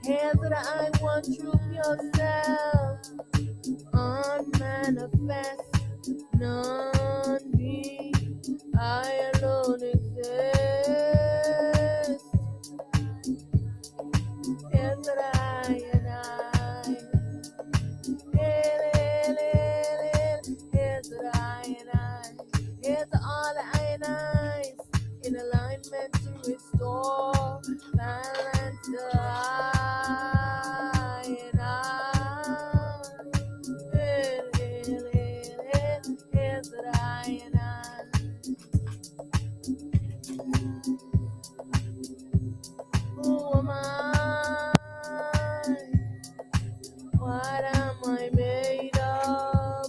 Answer the I want truth yourself. Unmanifest, none be. I alone exist. Answer the I and I. Answer the I and I. Answer all the I and I's in alignment to restore balance the I and I. Answer the I and I. Who am I? What am I made of?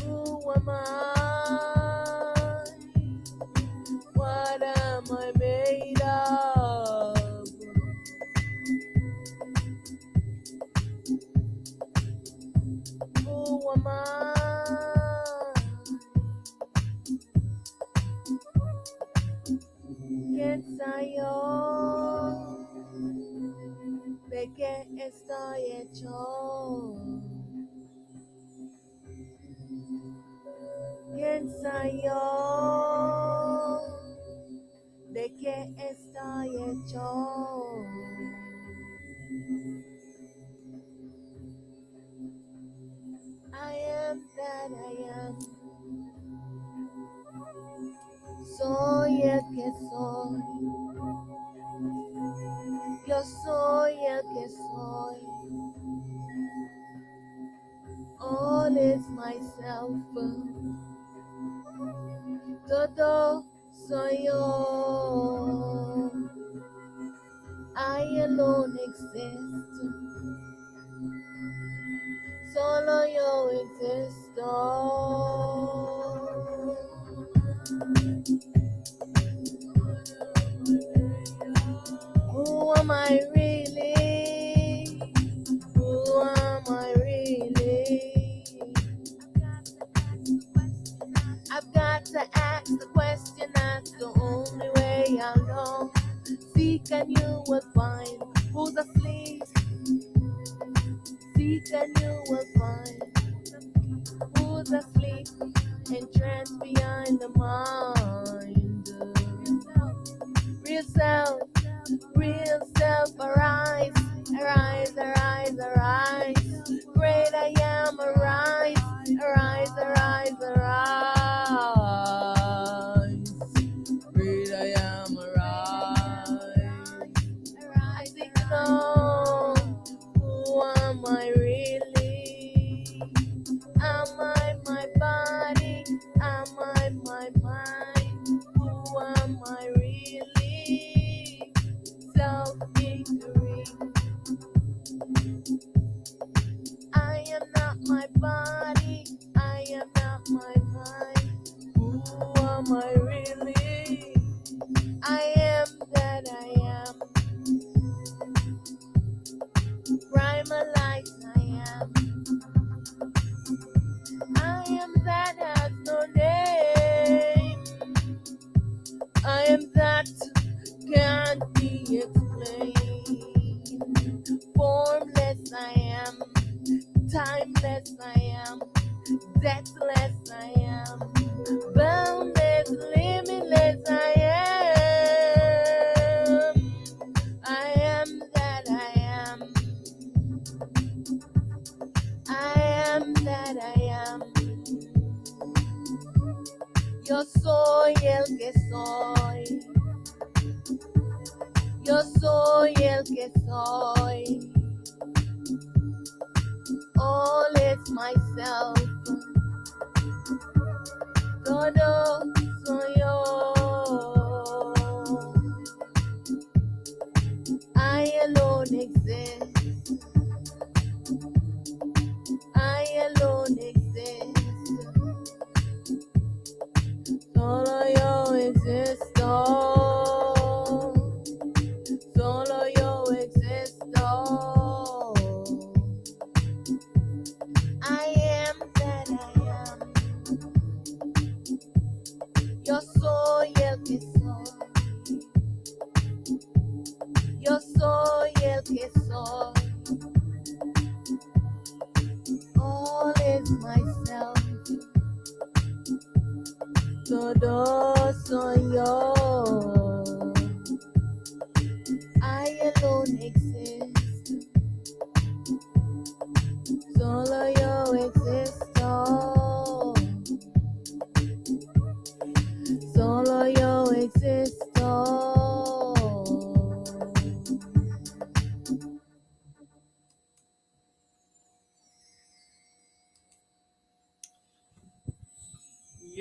Who am I? What am I made of? Who am I? ¿Quién soy yo? ¿De qué estoy hecho? ¿Quién soy yo? ¿De qué estoy hecho? I am that I am. Soy el que soy. Yo soy el que soy. All is myself. Todo soy yo. I alone exist. Solo yo existo. Who am I really? Who am I really? I've got to ask the question, that's the only way I'll know. Seek and you will find. Who's asleep? Seek and you will find. Who's asleep? Entranced behind the mind. Real self, arise, arise, arise, arise. Great I am, arise, arise, arise, arise. Great I am, arise. I think so. Who am I really? Am I my body? Am I my mind? Who am I really? Self-victory. I am not my body. I am not my mind. Who am I really? I am that I am. Primalize I am. I am that has no name. I am that can't be explained. Formless I am. Timeless I am. Deathless I am. Boundless, limitless I am. I am that I am. I am that I am. Yo soy el que soy. Yo soy el que soy. All is myself. Todo soy yo. I alone exist. I alone exist. Solo yo existo. Solo yo existo. I am that I am. Yo soy el que soy.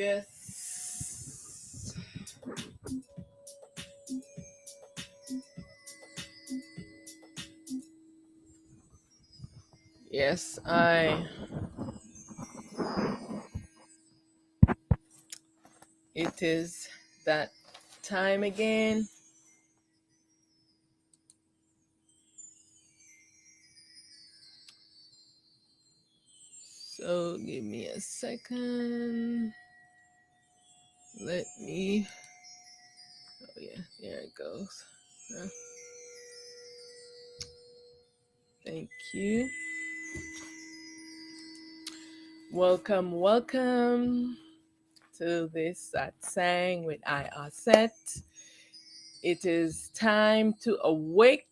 Yes. Yes, it is that time again. So give me a second. Let me, oh yeah, there it goes. Thank you. Welcome, welcome to this Sang with I Set. It is time to awake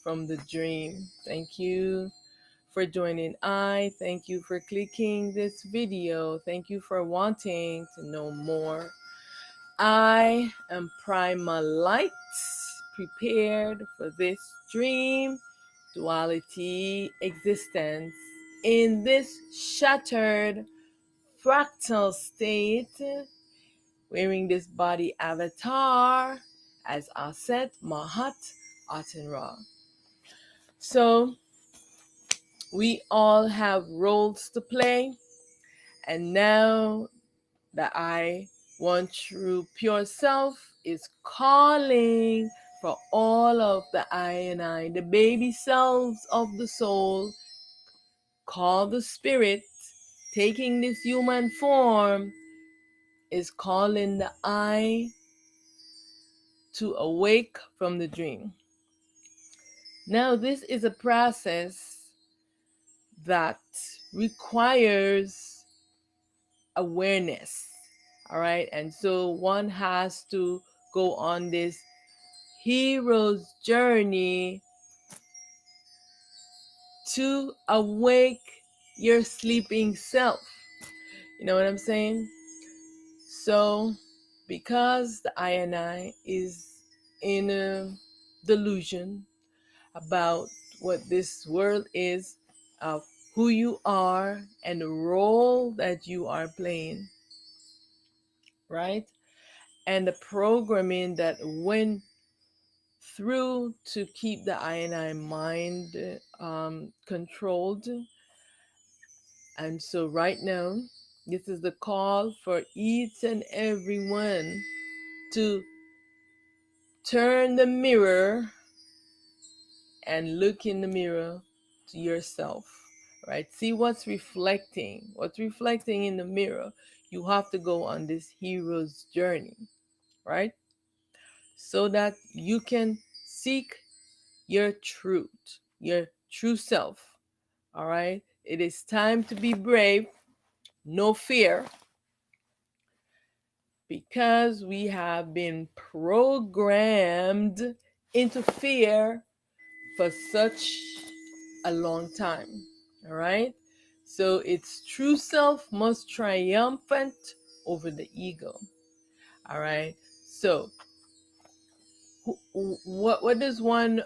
from the dream. Thank you for joining. Thank you for clicking this video. Thank you for wanting to know more. I am Prima Light, prepared for this dream duality existence in this shattered fractal state, wearing this body avatar as Aset, Mahat, Aten Ra. So we all have roles to play, and now the I, one true pure self, is calling for all of the I and I, the baby selves of the soul, call the spirit, taking this human form, is calling the I to awake from the dream. Now, this is a process that requires awareness. All right. And so one has to go on this hero's journey to awake your sleeping self. You know what I'm saying? So, because the I and I is in a delusion about what this world is, of who you are and the role that you are playing, right? And the programming that went through to keep the I and I mind controlled. And so right now, this is the call for each and every one to turn the mirror and look in the mirror to yourself, right? See what's reflecting in the mirror. You have to go on this hero's journey, right? So that you can seek your truth, your true self. All right? It is time to be brave, no fear, because we have been programmed into fear for such a long time. All right? So its true self must triumphant over the ego. All right? So what does one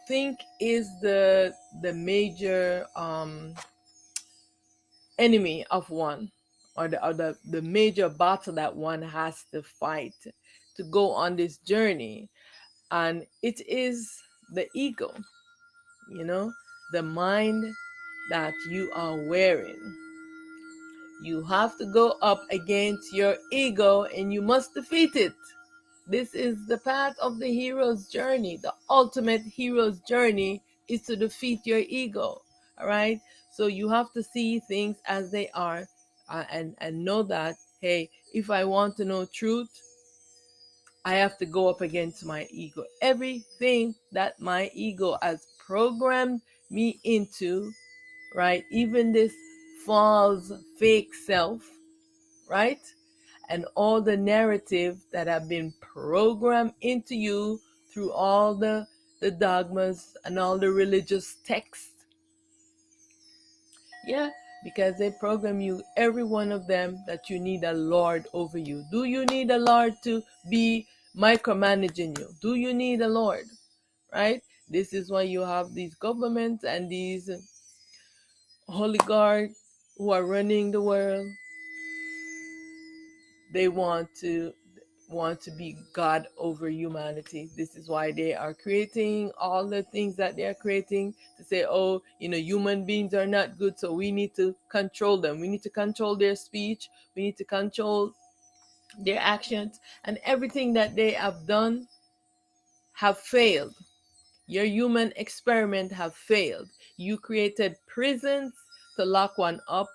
think is the major enemy of one, or the major battle that one has to fight to go on this journey? And it is the ego, you know, the mind that you are wearing. You have to go up against your ego and you must defeat it. This is the path of the hero's journey. The ultimate hero's journey is to defeat your ego. All right. So you have to see things as they are, and know that, hey, if I want to know truth, I have to go up against my ego. Everything that my ego has programmed me into, right? Even this false, fake self, right? And all the narrative that have been programmed into you through all the dogmas and all the religious texts. Yeah, because they program you, every one of them, that you need a Lord over you. Do you need a Lord to be micromanaging you? Do you need a Lord? Right? This is why you have these governments and these oligarchs who are running the world. they want to be God over humanity. This is why they are creating all the things that they are creating to say, oh, human beings are not good, so we need to control them. We need to control their speech. We need to control their actions, and everything that they have done have failed. Your human experiment have failed. You created prisons to lock one up,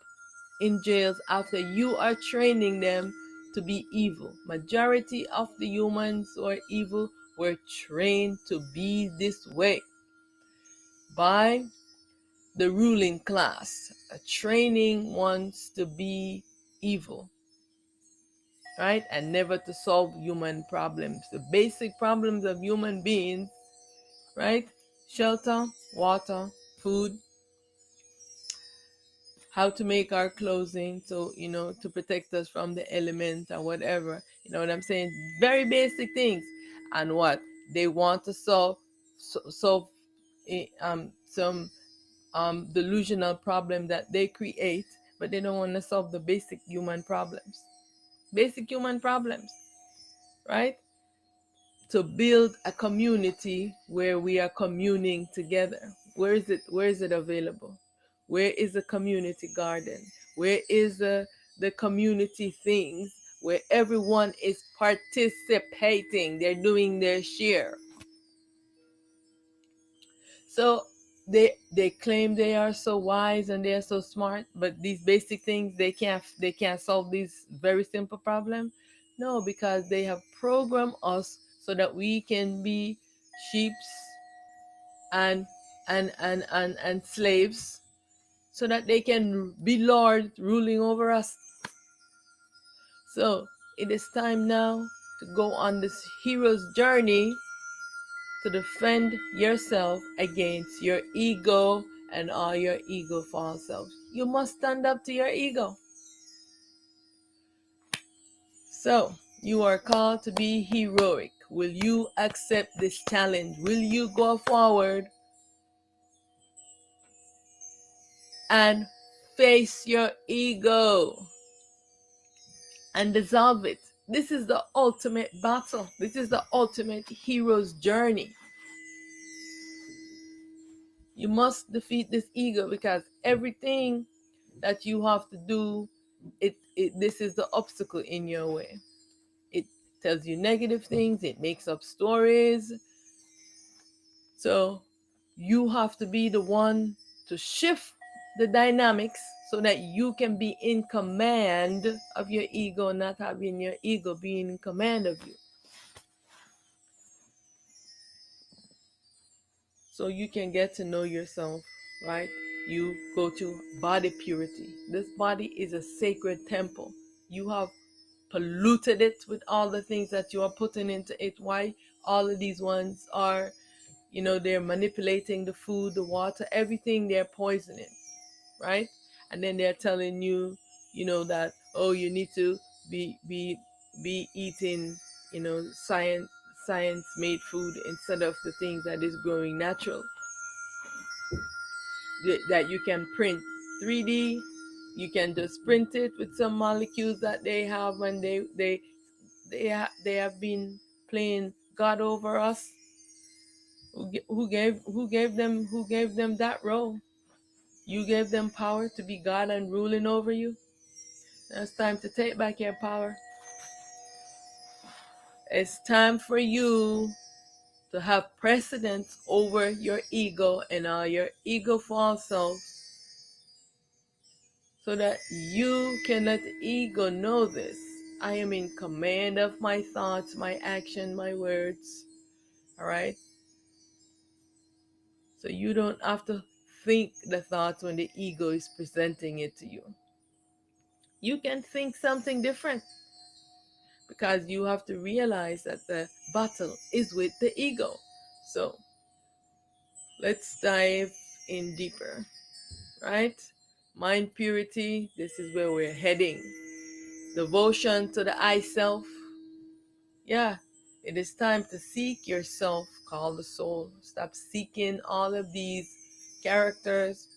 in jails, after you are training them to be evil. Majority of the humans who are evil were trained to be this way by the ruling class, training ones to be evil, right? And never to solve human problems. The basic problems of human beings, right? Shelter, water, food, how to make our clothing, so to protect us from the element or whatever, you know what I'm saying? Very basic things. And what they want to solve some delusional problem that they create, but they don't want to solve the basic human problems, right? To build a community where we are communing together. Where is it available? Where is the community garden? Where is the community things where everyone is participating? They're doing their share. So they claim they are so wise and they are so smart, but these basic things, they can't solve these very simple problems. No, because they have programmed us so that we can be sheeps and and slaves, so that they can be lords ruling over us. So it is time now to go on this hero's journey to defend yourself against your ego and all your ego false selves. You must stand up to your ego. So you are called to be heroic. Will you accept this challenge? Will you go forward and face your ego and dissolve it? This is the ultimate battle. This is the ultimate hero's journey. You must defeat this ego, because everything that you have to do, this is the obstacle in your way. It tells you negative things, it makes up stories. So you have to be the one to shift the dynamics so that you can be in command of your ego, not having your ego being in command of you. So you can get to know yourself, right? You go to body purity. This body is a sacred temple. You have polluted it with all the things that you are putting into it. Why? All of these ones are, they're manipulating the food, the water, everything. They're poisoning, right? And then they're telling you, that, oh, you need to be eating, science made food instead of the things that is growing natural, that you can print 3D. You can just print it with some molecules that they have, and they have been playing God over us. Who gave them that role? You gave them power to be God and ruling over you. Now it's time to take back your power. It's time for you to have precedence over your ego and all your ego false selves, so that you can let the ego know this. I am in command of my thoughts, my action, my words. All right? So you don't have to think the thoughts when the ego is presenting it to you. You can think something different, because you have to realize that the battle is with the ego. So let's dive in deeper, right? Mind purity, this is where we're heading. Devotion to the I self. Yeah, it is time to seek yourself, call the soul. Stop seeking all of these characters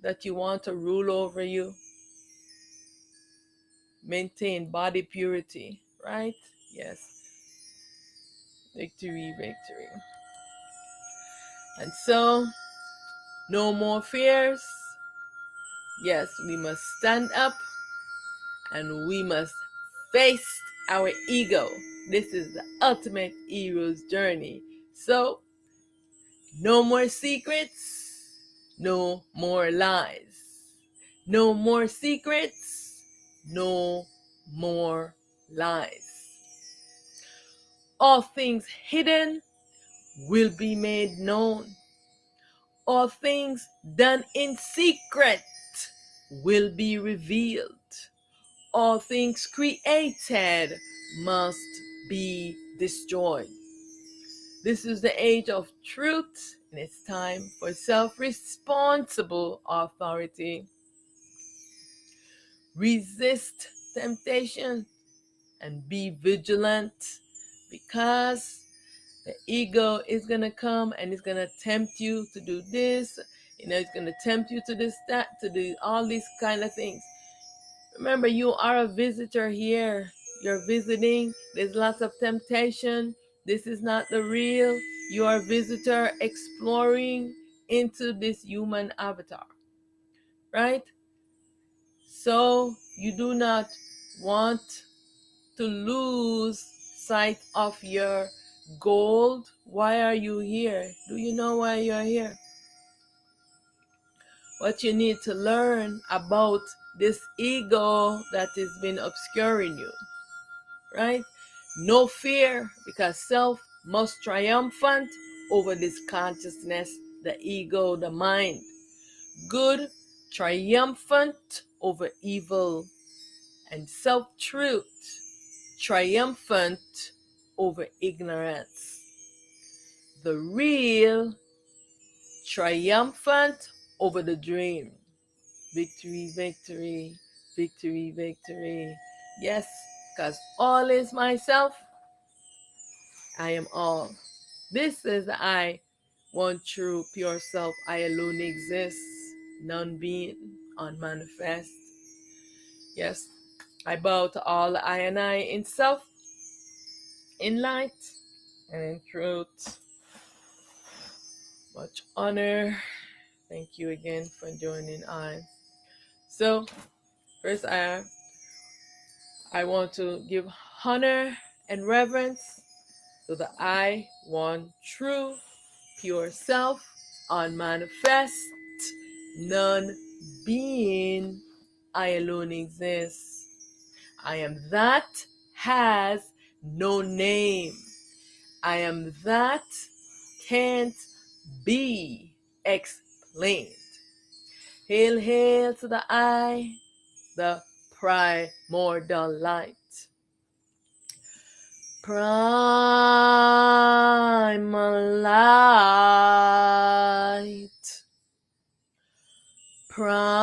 that you want to rule over you. maintain body purity, right? Yes. Victory, victory. And so, no more fears. Yes, we must stand up and we must face our ego. This is the ultimate hero's journey. So, no more secrets, no more lies. No more secrets, no more lies. All things hidden will be made known. All things done in secret will be revealed. All things created must be destroyed. This is the age of truth, and it's time for self-responsible authority. Resist temptation and be vigilant, because the ego is going to come and it's going to tempt you to do this. It's going to tempt you to this, that, to do all these kind of things. Remember, you are a visitor here. You're visiting. There's lots of temptation. This is not the real. You are a visitor exploring into this human avatar, right? So you do not want to lose sight of your goal. Why are you here? Do you know why you're here? What you need to learn about this ego that has been obscuring you, right? No fear, because self must triumphant over this consciousness, the ego, the mind. Good triumphant over evil, and self-truth triumphant over ignorance. The real triumphant over the dream. Victory, victory, victory, victory. Yes, because all is myself. I am all. This is the I, one true pure self. I alone exist, none being, unmanifest. Yes, I bow to all I and I in self, in light, and in truth. Much honor. Thank you again for joining on. So, first I want to give honor and reverence to the I, one true, pure self, unmanifest, none being, I alone exist. I am that has no name. I am that can't be explained. Hail, hail to the I, the primordial light. Primal light. Primal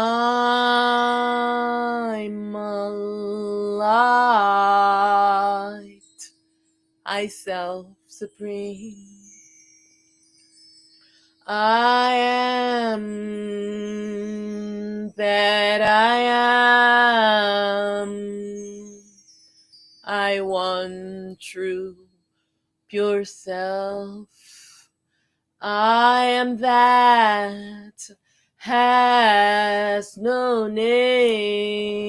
light. I self supreme. I am that I am. I one true pure self. I am that has no name.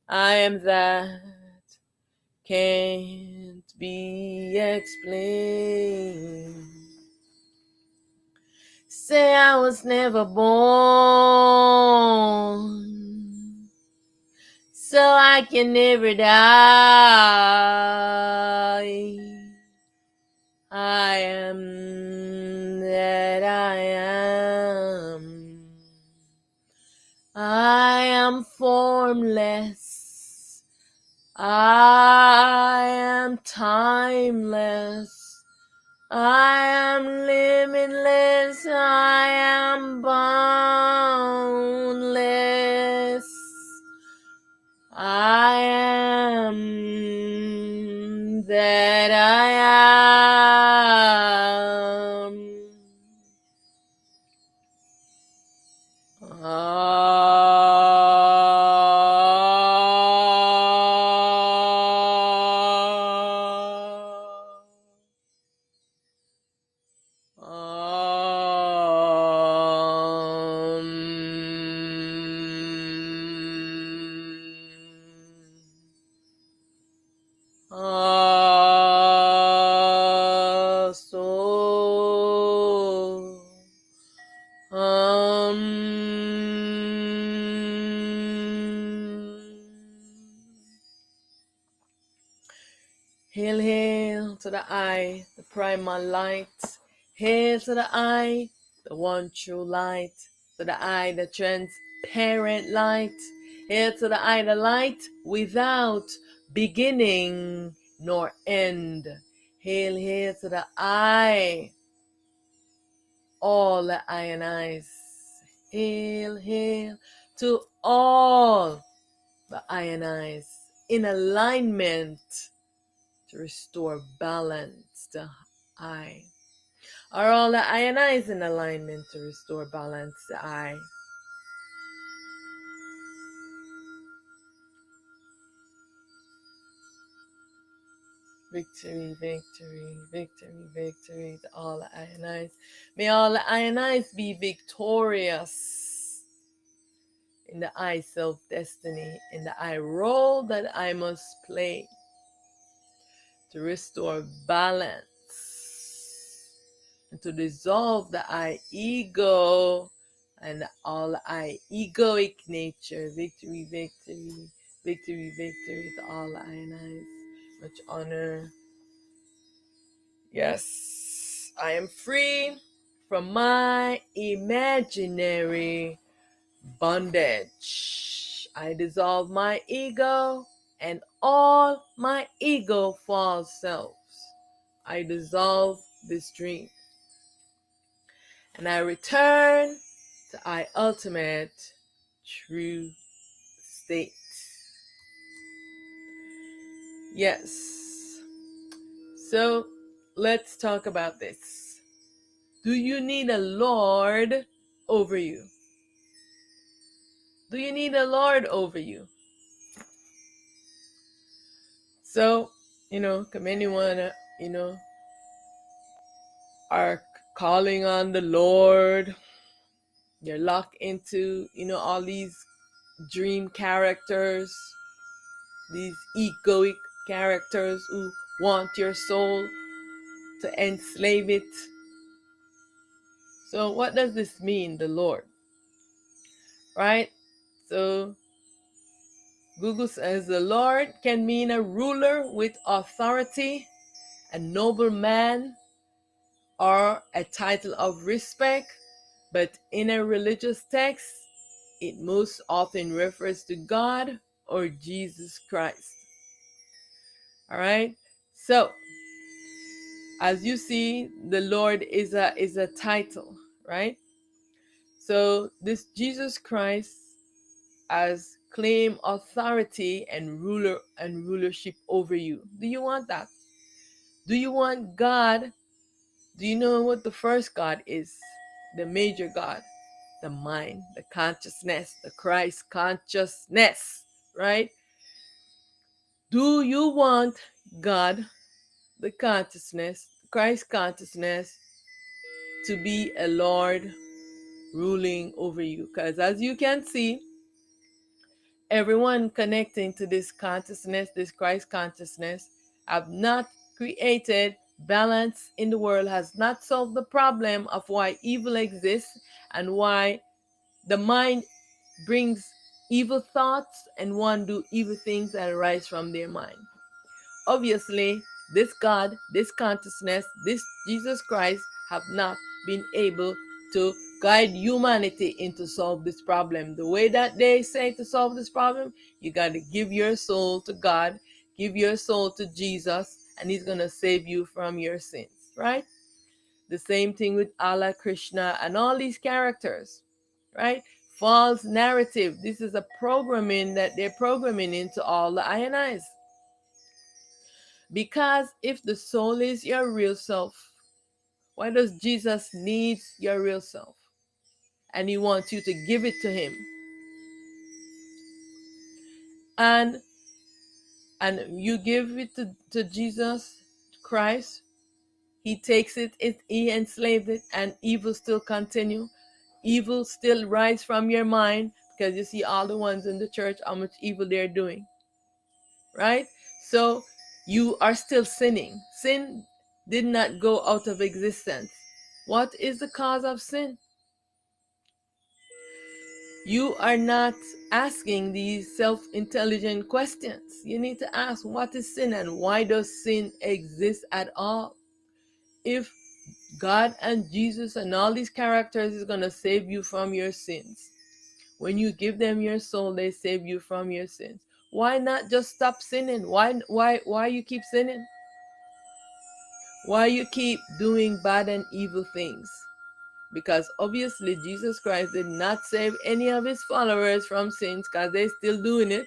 I am that can't be explained. Say I was never born, so I can never die. I am that I am. I am formless. I am timeless. I am limitless. I am boundless. I am that I am. Hail, hail to the I, the primal light. Hail to the I, the one true light. To the I, the transparent light. Hail to the I, the light without beginning nor end. Hail, hail to the I, all the I and I's. Hail, hail to all the I and I's in alignment to restore balance to I. Are all the I and I's in alignment to restore balance to I? Victory, victory, victory, victory to all the I and I's. May all the I and I's be victorious in the I self-destiny, in the I role that I must play to restore balance and to dissolve the I ego and all the I egoic nature. Victory, victory, victory, victory to all the I and I's. Much honor. Yes, I am free from my imaginary bondage. I dissolve my ego and all my ego false selves. I dissolve this dream and I return to I ultimate true state. Yes. So let's talk about this. Do you need a Lord over you? Do you need a Lord over you? So, come anyone, are calling on the Lord. You're locked into, all these dream characters, these egoic characters who want your soul to enslave it. So what does this mean, the Lord? Right? So Google says the Lord can mean a ruler with authority, a nobleman, or a title of respect, but in a religious text, it most often refers to God or Jesus Christ. All right? So, as you see, the Lord is a title, right? So, this Jesus Christ has claim authority and rulership over you. Do you want that? Do you want God? Do you know what the first God is? The major God, the mind, the consciousness, the Christ consciousness, right? Do you want God, the consciousness, Christ consciousness, to be a Lord ruling over you? Because as you can see, everyone connecting to this consciousness, this Christ consciousness, have not created balance in the world, has not solved the problem of why evil exists and why the mind brings evil thoughts and one do evil things that arise from their mind. Obviously, this God, this consciousness, this Jesus Christ have not been able to guide humanity into solve this problem. The way that they say to solve this problem, you got to give your soul to God, give your soul to Jesus, and he's going to save you from your sins, right? The same thing with Allah, Krishna, and all these characters, right? False narrative. This is a programming that they're programming into all the INIs. Because if the soul is your real self, why does Jesus need your real self? And he wants you to give it to him. And you give it to Jesus Christ. He takes it, he enslaved it, and evil still continue. Evil still rise from your mind because you see all the ones in the church, how much evil they're doing. Right? So you are still sinning. Sin did not go out of existence. What is the cause of sin? You are not asking these self-intelligent questions. You need to ask, what is sin and why does sin exist at all? If God and Jesus and all these characters is going to save you from your sins, when you give them your soul, they save you from your sins. Why not just stop sinning? Why you keep sinning? Why you keep doing bad and evil things? Because obviously Jesus Christ did not save any of his followers from sins because they're still doing it.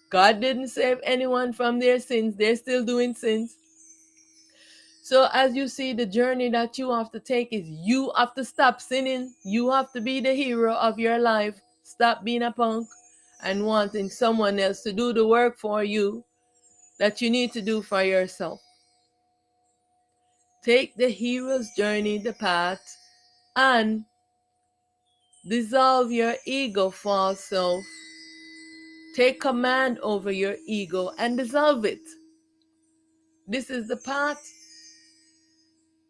God didn't save anyone from their sins. They're still doing sins. So as you see, the journey that you have to take is you have to stop sinning. You have to be the hero of your life. Stop being a punk and wanting someone else to do the work for you that you need to do for yourself. Take the hero's journey, the path, and dissolve your ego, false self. Take command over your ego and dissolve it. This is the path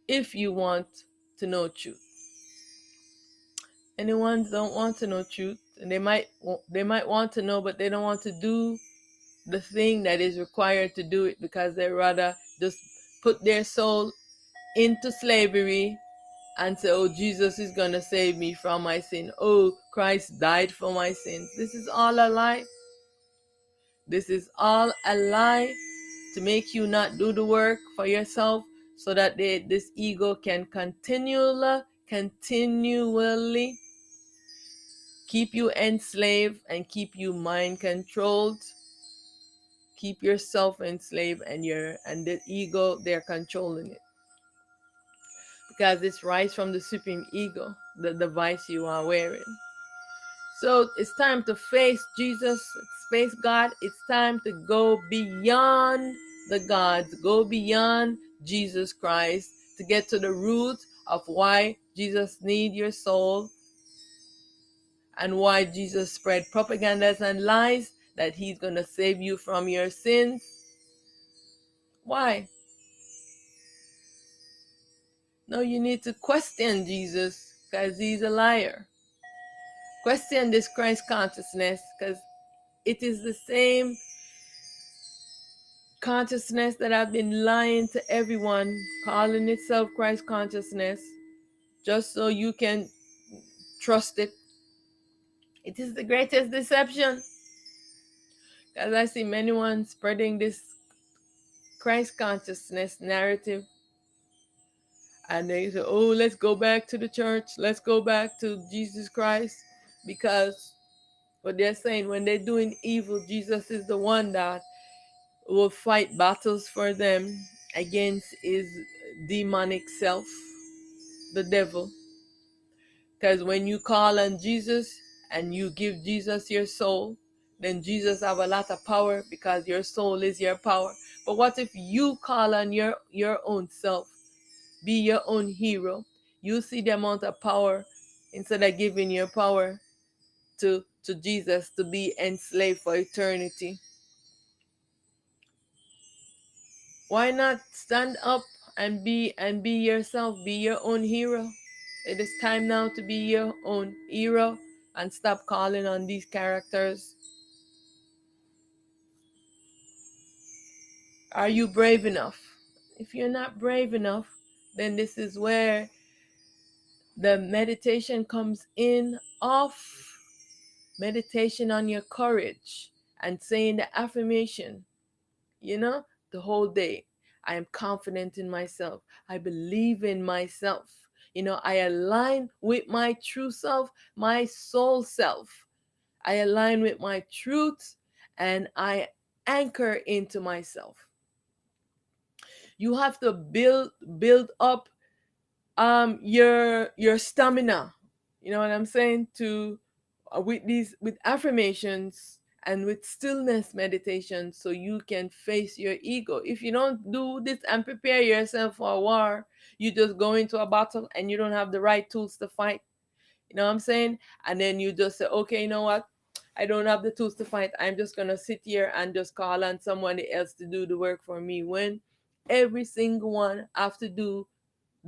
if you want to know truth. Anyone don't want to know truth, and they might want to know, but they don't want to do the thing that is required to do it because they rather just put their soul into slavery and say, oh, Jesus is going to save me from my sin. Oh, Christ died for my sins. This is all a lie. This is all a lie to make you not do the work for yourself so that this ego can continually keep you enslaved and keep you mind controlled. Keep yourself enslaved and the ego, they're controlling it. Because it's rise from the supreme ego, the device you are wearing. So it's time to face Jesus, face God. It's time to go beyond the gods, go beyond Jesus Christ to get to the root of why Jesus needs your soul and why Jesus spread propagandas and lies that he's going to save you from your sins. Why? No, you need to question Jesus because he's a liar. Question this Christ consciousness because it is the same consciousness that I've been lying to everyone, calling itself Christ consciousness, just so you can trust it. It is the greatest deception. Because I see many ones spreading this Christ consciousness narrative. And they say, oh, let's go back to the church. Let's go back to Jesus Christ. Because what they're saying, when they're doing evil, Jesus is the one that will fight battles for them against his demonic self, the devil. Because when you call on Jesus and you give Jesus your soul, then Jesus have a lot of power because your soul is your power. But what if you call on your own self? Be your own hero. You see the amount of power instead of giving your power to Jesus to be enslaved for eternity. Why not stand up and be yourself, be your own hero? It is time now to be your own hero and stop calling on these characters. Are you brave enough? If you're not brave enough, then this is where the meditation comes in, off meditation on your courage and saying the affirmation, the whole day. I am confident in myself. I believe in myself. I align with my true self, my soul self. I align with my truth and I anchor into myself. You have to build up your stamina. You know what I'm saying? To with affirmations and with stillness meditation, so you can face your ego. If you don't do this and prepare yourself for a war, you just go into a battle and you don't have the right tools to fight. You know what I'm saying? And then you just say, okay, you know what? I don't have the tools to fight. I'm just going to sit here and just call on someone else to do the work for me. When every single one have to do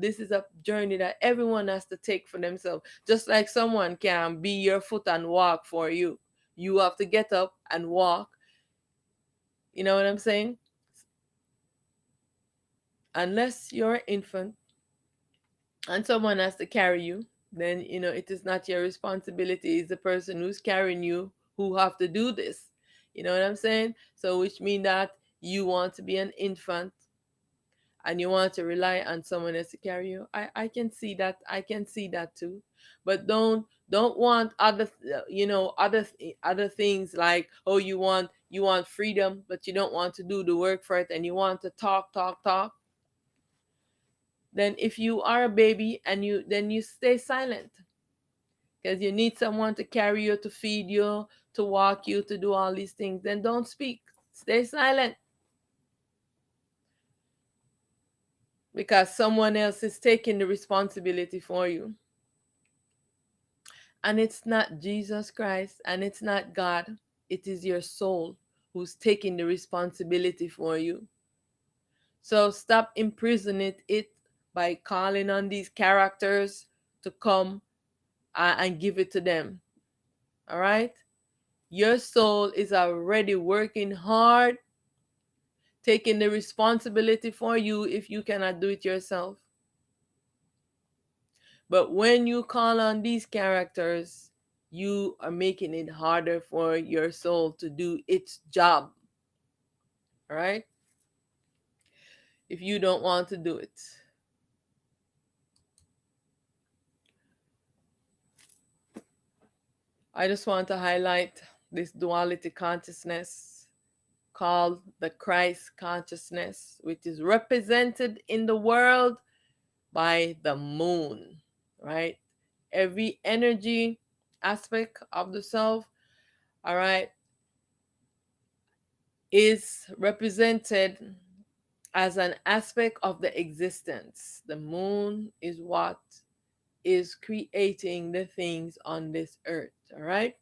this is a journey that everyone has to take for themselves. Just like someone can be your foot and walk for you, you have to get up and walk. You know what I'm saying? Unless you're an infant and someone has to carry you, then it is not your responsibility. It's the person who's carrying you who have to do this. You know what I'm saying? So which means that you want to be an infant and you want to rely on someone else to carry you. I can see that. I can see that too. But don't want other things, like, oh, you want freedom, but you don't want to do the work for it, and you want to talk, talk, talk. Then if you are a baby and you stay silent, because you need someone to carry you, to feed you, to walk you, to do all these things, then don't speak. Stay silent, because someone else is taking the responsibility for you. And it's not Jesus Christ and it's not God. It is your soul who's taking the responsibility for you. So stop imprisoning it by calling on these characters to come and give it to them. All right? Your soul is already working hard, taking the responsibility for you if you cannot do it yourself. But when you call on these characters, you are making it harder for your soul to do its job. All right? If you don't want to do it. I just want to highlight this duality consciousness called the Christ consciousness, which is represented in the world by the moon, right? Every energy aspect of the self, all right, is represented as an aspect of the existence. The moon is what is creating the things on this earth, all right?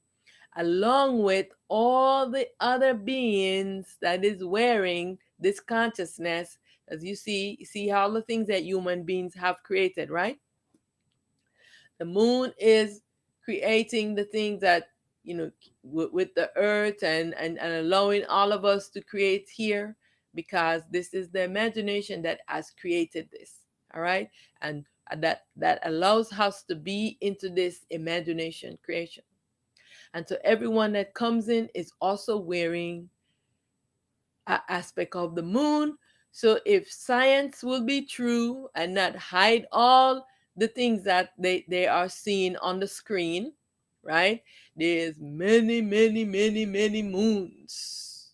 Along with all the other beings that is wearing this consciousness, as you see how the things that human beings have created, right? The moon is creating the things that, with the earth, and allowing all of us to create here, because this is the imagination that has created this. All right. And that allows us to be into this imagination creation. And so everyone that comes in is also wearing aspect of the moon. So if science will be true and not hide all the things that they are seeing on the screen, right? There's many, many, many, many moons,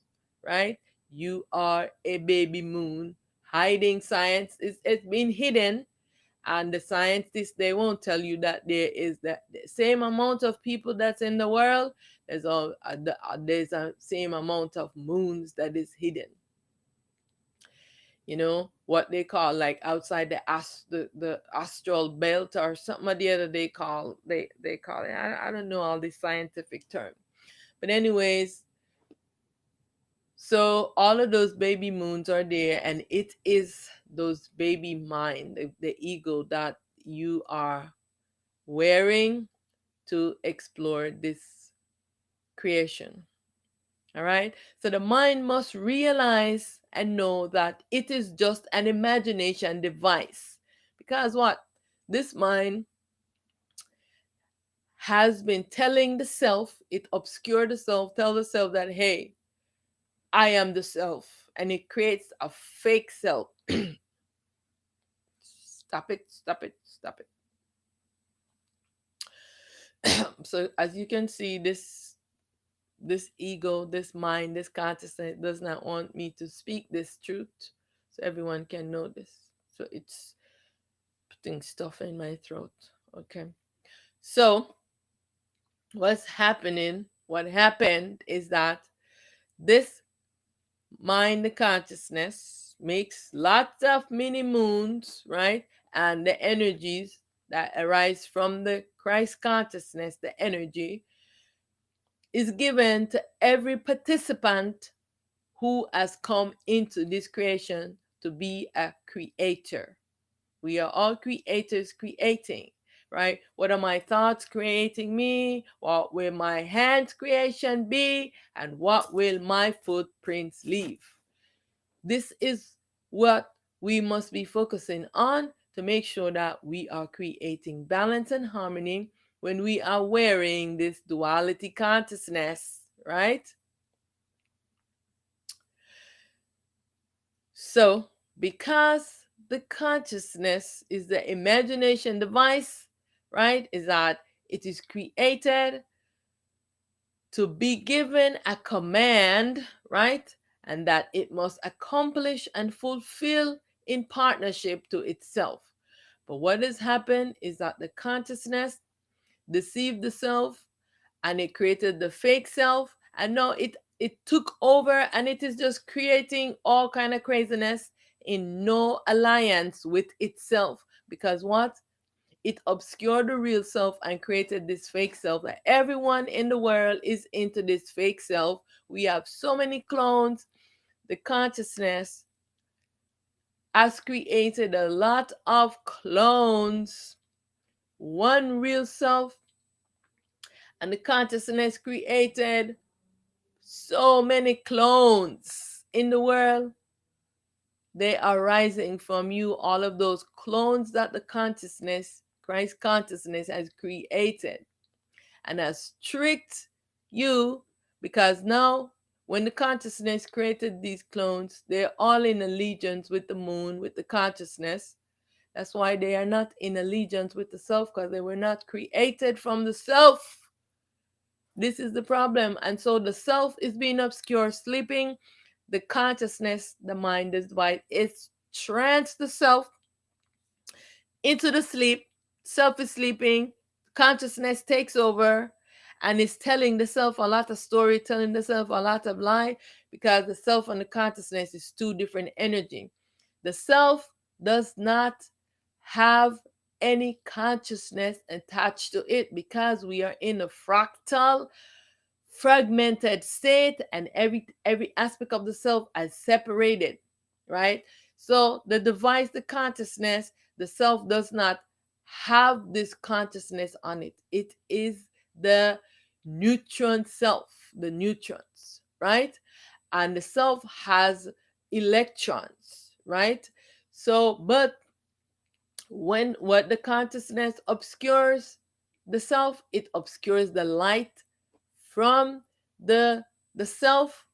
right? You are a baby moon. Hiding science is, it's been hidden, and the scientists, they won't tell you that there is the same amount of people that's in the world. There's a same amount of moons that is hidden. What they call, like, outside the astral belt or something or the other, they call it. I don't know all the scientific term, but anyways, so all of those baby moons are there, and it is those baby mind, the ego that you are wearing to explore this creation. All right. So the mind must realize and know that it is just an imagination device. Because what? This mind has been telling the self, it obscured the self, tell the self that, hey, I am the self. And it creates a fake self. Stop it, stop it, stop it. So as you can see, this ego, this mind, this consciousness does not want me to speak this truth so everyone can know this. So it's putting stuff in my throat. Okay. So what happened is that this mind, the consciousness, makes lots of mini moons, right? And the energies that arise from the Christ consciousness, the energy, is given to every participant who has come into this creation to be a creator. We are all creators creating, right? What are my thoughts creating me? What will my hands creation be? And what will my footprints leave? This is what we must be focusing on to make sure that we are creating balance and harmony when we are wearing this duality consciousness, right? So, because the consciousness is the imagination device, right? Is that it is created to be given a command, right? And that it must accomplish and fulfill in partnership to itself. But what has happened is that the consciousness deceived the self and it created the fake self, and now it took over and it is just creating all kind of craziness in no alliance with itself. Because what? It obscured the real self and created this fake self that everyone in the world is into this fake self. We have so many clones. The consciousness has created a lot of clones, one real self, and the consciousness created so many clones in the world. They are rising from you, all of those clones that the consciousness, Christ consciousness, has created and has tricked you. Because now, when the consciousness created these clones, they're all in allegiance with the moon, with the consciousness. That's why they are not in allegiance with the self, because they were not created from the self. This is the problem. And so the self is being obscure, sleeping. The consciousness, the mind is white. It's trance the self into the sleep. Self is sleeping. Consciousness takes over and is telling the self a lot of story, telling the self a lot of lie, because the self and the consciousness is two different energy. The self does not have any consciousness attached to it, because we are in a fractal fragmented state, and every aspect of the self is separated, right? So the device, the consciousness, the self does not have this consciousness on it. It is the neutron self, the neutrons, right? And the self has electrons, right? So but when what the consciousness obscures the self, it obscures the light from the the self,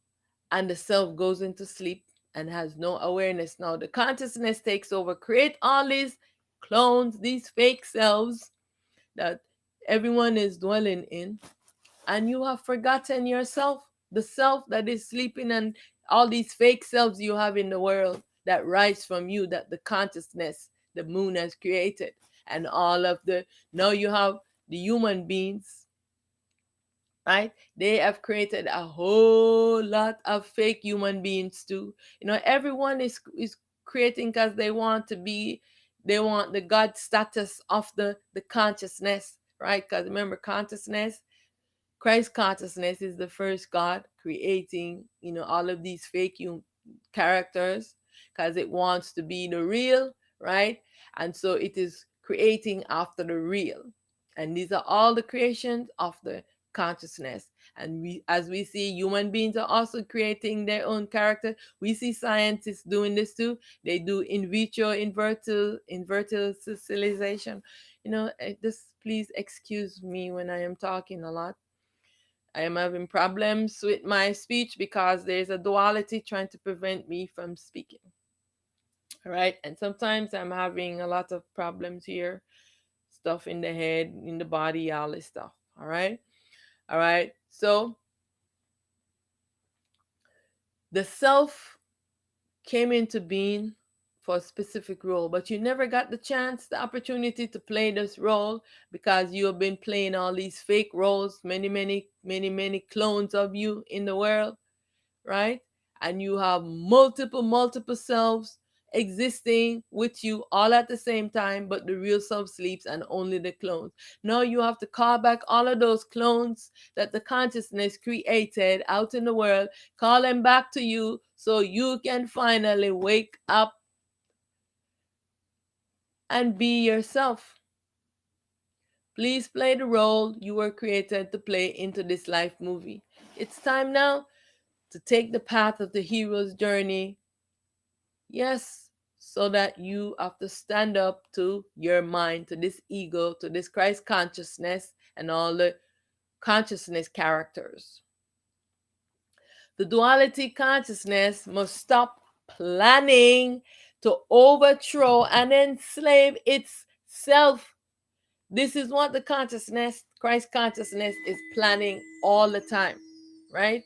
and the self goes into sleep and has no awareness. Now the consciousness takes over, create all these clones, these fake selves that everyone is dwelling in, and you have forgotten yourself, the self that is sleeping, and all these fake selves you have in the world that rise from you, that the consciousness, the moon has created. And all of the, now you have the human beings, right? They have created a whole lot of fake human beings too. Everyone is creating because they want to be, they want the God status of the consciousness, right? Because remember, consciousness, Christ consciousness is the first God creating, all of these fake characters, because it wants to be the real, right? And so it is creating after the real. And these are all the creations of the consciousness. And as we see, human beings are also creating their own character. We see scientists doing this too. They do in vitro invertil socialization. Just please excuse me when I am talking a lot. I am having problems with my speech because there's a duality trying to prevent me from speaking. All right. And sometimes I'm having a lot of problems here, stuff in the head, in the body, all this stuff. All right. All right. So the self came into being for a specific role, but you never got the chance, the opportunity to play this role, because you have been playing all these fake roles, many, many, many, many clones of you in the world, right? And you have multiple selves existing with you all at the same time, but the real self sleeps and only the clones. Now you have to call back all of those clones that the consciousness created out in the world, call them back to you so you can finally wake up and be yourself. Please play the role you were created to play into this life movie. It's time now to take the path of the hero's journey. Yes, so that you have to stand up to your mind, to this ego, to this Christ consciousness, and all the consciousness characters. The duality consciousness must stop planning to overthrow and enslave itself. This is what the consciousness, Christ consciousness, is planning all the time, right?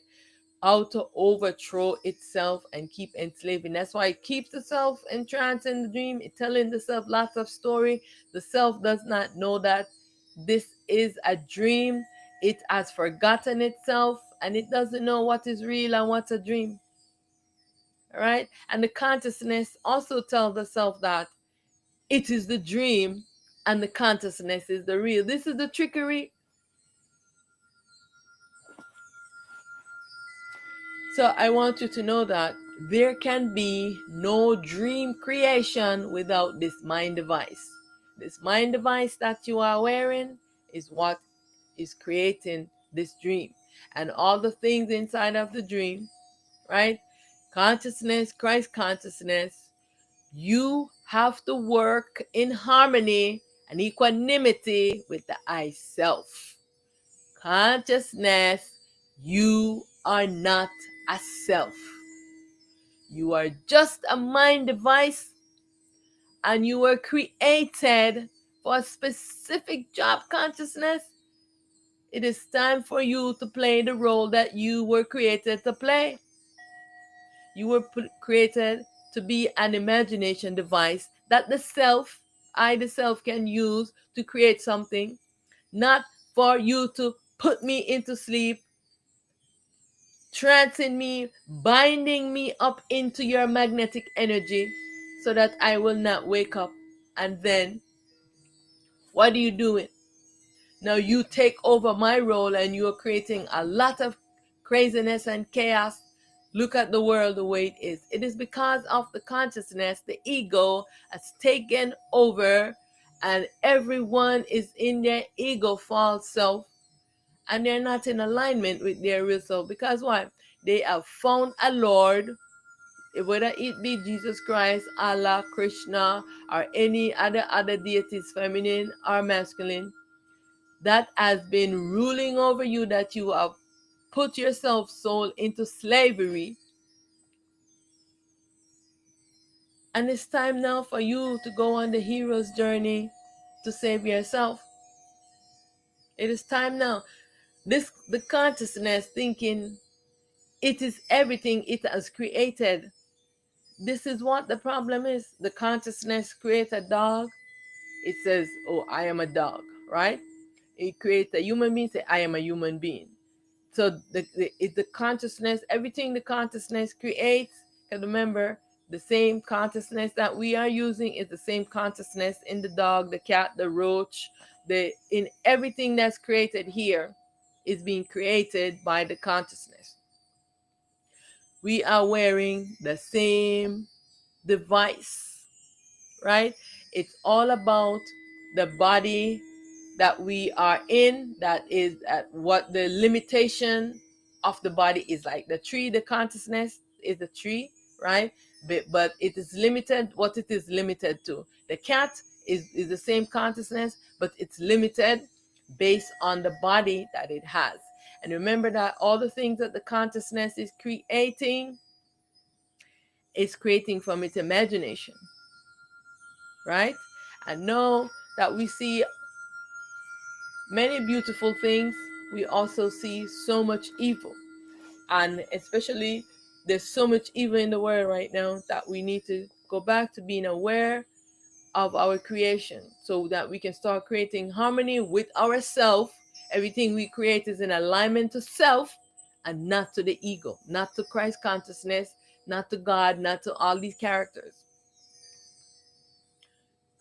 How to overthrow itself and keep enslaving. That's why it keeps the self entranced in the dream, it telling the self lots of story. The self does not know that this is a dream. It has forgotten itself and it doesn't know what is real and what's a dream. All right? And the consciousness also tells the self that it is the dream and the consciousness is the real. This is the trickery. So I want you to know that there can be no dream creation without this mind device. This mind device that you are wearing is what is creating this dream. And all the things inside of the dream, right? Consciousness, Christ consciousness, you have to work in harmony and equanimity with the I self. Consciousness, you are not a self. You are just a mind device and you were created for a specific job. Consciousness, it is time for you to play the role that you were created to play. You were created to be an imagination device that the self, I the self, can use to create something, not for you to put me into sleep, trancing me, binding me up into your magnetic energy so that I will not wake up. And then, what are you doing? Now you take over my role and you are creating a lot of craziness and chaos. Look at the world the way it is. It is because of the consciousness, the ego has taken over and everyone is in their ego false self and they're not in alignment with their real self. Because why? They have found a Lord, whether it be Jesus Christ, Allah, Krishna, or any other deities, feminine or masculine, that has been ruling over you, that you have put yourself soul into slavery. And it's time now for you to go on the hero's journey to save yourself. It is time now. The consciousness thinking it is everything it has created. This is what the problem is. The consciousness creates a dog. It says, oh, I am a dog, right? It creates a human being, say, I am a human being. So the consciousness, everything the consciousness creates, because remember, the same consciousness that we are using is the same consciousness in the dog, the cat, the roach, in everything that's created here is being created by the consciousness. We are wearing the same device, right? It's all about the body that we are in, that is at what the limitation of the body is. Like the tree, the consciousness is a tree, right? But it is limited, what it is limited to. The cat is the same consciousness, but it's limited based on the body that it has. And remember that all the things that the consciousness is creating from its imagination, right? And know that we see many beautiful things, we also see so much evil. And especially, there's so much evil in the world right now that we need to go back to being aware of our creation so that we can start creating harmony with ourselves. Everything we create is in alignment to self and not to the ego, not to Christ consciousness, not to God, not to all these characters.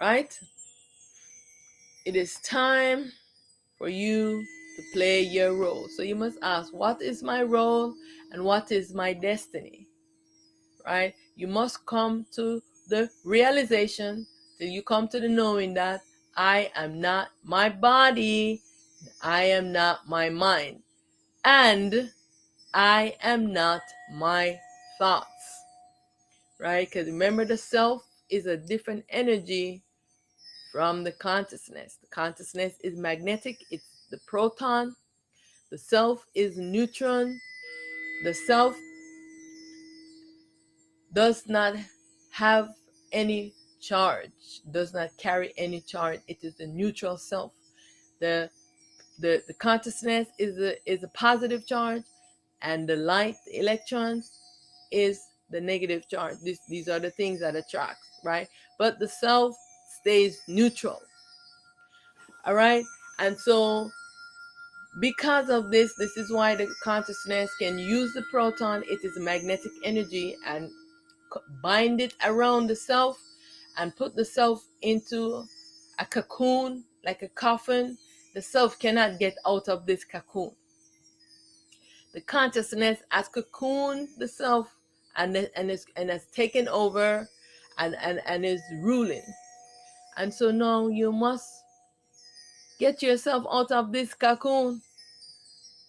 Right? It is time for you to play your role. So you must ask, what is my role and what is my destiny? Right? You must come to the realization till you come to the knowing that I am not my body, I am not my mind, and I am not my thoughts, right? Because remember, the self is a different energy from the consciousness. The consciousness is magnetic, it's the proton. The self is neutron. The self does not have any charge, does not carry any charge. It is the neutral self. The consciousness is a positive charge, and the light, the electrons, is the negative charge. These are the things that attract, right? But the self stays neutral. All right. And so because of this is why the consciousness can use the proton. It is a magnetic energy, and bind it around the self and put the self into a cocoon, like a coffin. The self cannot get out of this cocoon. The consciousness has cocooned the self, and has taken over, and is ruling. And so now you must get yourself out of this cocoon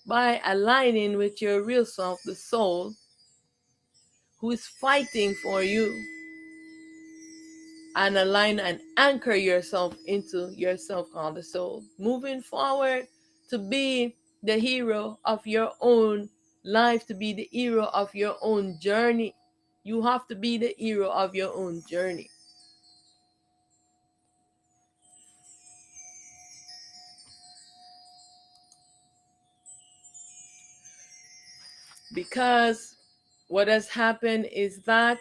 by aligning with your real self, the soul, who is fighting for you, and align and anchor yourself into yourself called the soul. Moving forward to be the hero of your own life, to be the hero of your own journey. You have to be the hero of your own journey. Because what has happened is that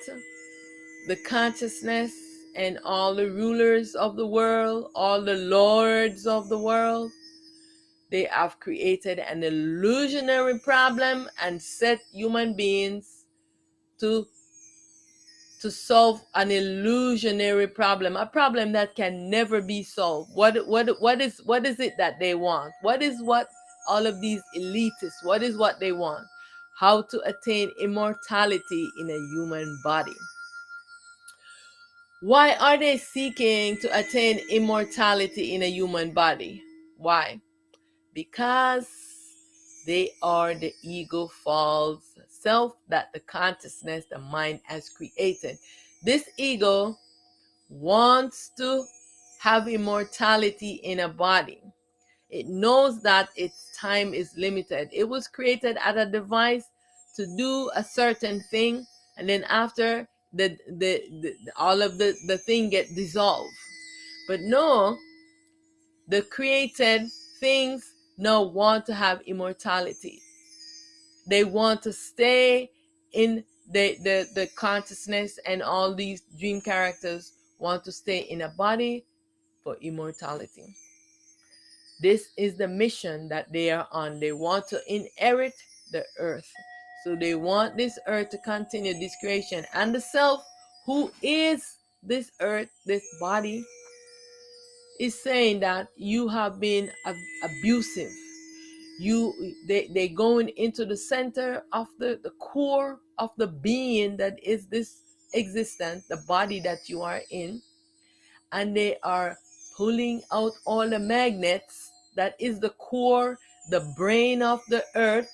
the consciousness and all the rulers of the world, all the lords of the world, they have created an illusionary problem and set human beings to solve an illusionary problem, a problem that can never be solved. What is it that they want? What all of these elitists, what is what they want? How to attain immortality in a human body. Why are they seeking to attain immortality in a human body? Why? Because they are the ego false self that the consciousness, the mind, has created. This ego wants to have immortality in a body. It knows that its time is limited. It was created as a device to do a certain thing, and then after all of the thing get dissolved. But no, the created things now want to have immortality. They want to stay in the consciousness, and all these dream characters want to stay in a body for immortality. This is the mission that they are on. They want to inherit the earth. So they want this earth to continue this creation. And the self, who is this earth, this body, is saying that you have been abusive. They going into the center of the core of the being that is this existence, the body that you are in, and they are pulling out all the magnets that is the core, the brain of the earth,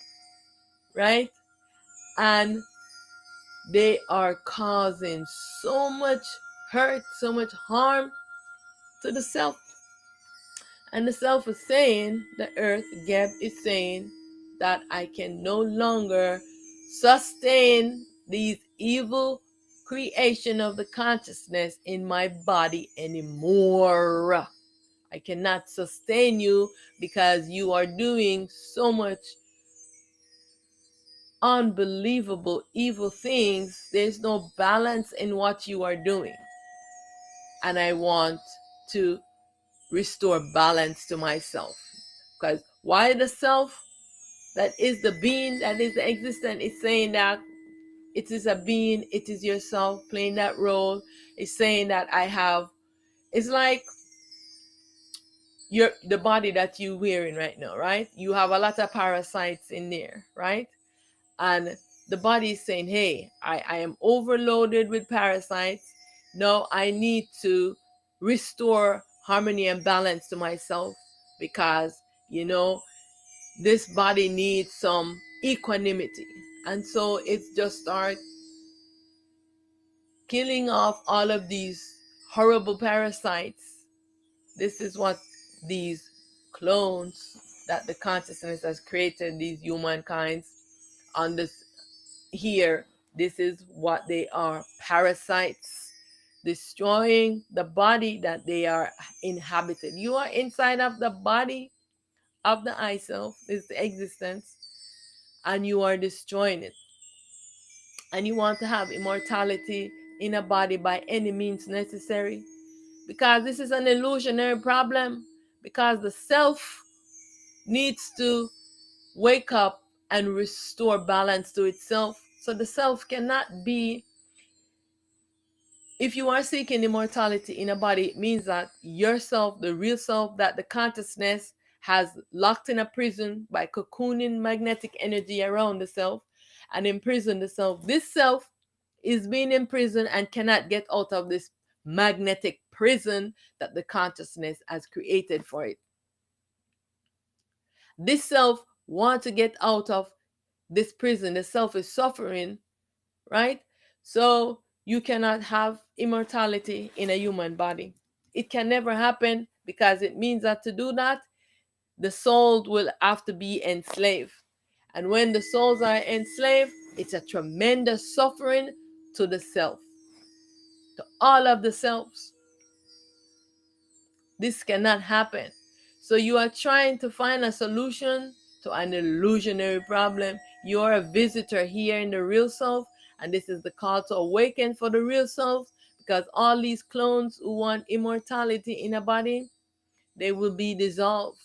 right? And they are causing so much hurt, so much harm to the self. And the self is saying, the earth, Geb, is saying that I can no longer sustain these evil creation of the consciousness in my body anymore. I cannot sustain you because you are doing so much unbelievable evil things. There's no balance in what you are doing. And I want to restore balance to myself. Because why the self, that is the being, that is the existence, is saying that it is a being, it is yourself playing that role. It's saying that it's like the body that you're wearing right now, right? You have a lot of parasites in there, right? And the body is saying, hey, I am overloaded with parasites. No, I need to restore harmony and balance to myself, because this body needs some equanimity. And so it's just start killing off all of these horrible parasites. This is what these clones that the consciousness has created, these humankinds on this here, this is what they are: parasites, destroying the body that they are inhabited. You are inside of the body of the I self, is the existence, and you are destroying it. And you want to have immortality in a body by any means necessary, because this is an illusionary problem, because the self needs to wake up and restore balance to itself. So the self cannot be, if you are seeking immortality in a body, it means that yourself, the real self that the consciousness has locked in a prison by cocooning magnetic energy around the self and imprisoned the self. This self is being imprisoned and cannot get out of this magnetic prison that the consciousness has created for it. This self wants to get out of this prison. The self is suffering, right? So you cannot have immortality in a human body. It can never happen, because it means that to do that, the soul will have to be enslaved. And when the souls are enslaved, it's a tremendous suffering to the self, to all of the selves. This cannot happen. So you are trying to find a solution to an illusionary problem. You are a visitor here in the real self, and this is the call to awaken for the real self, because all these clones who want immortality in a body, they will be dissolved.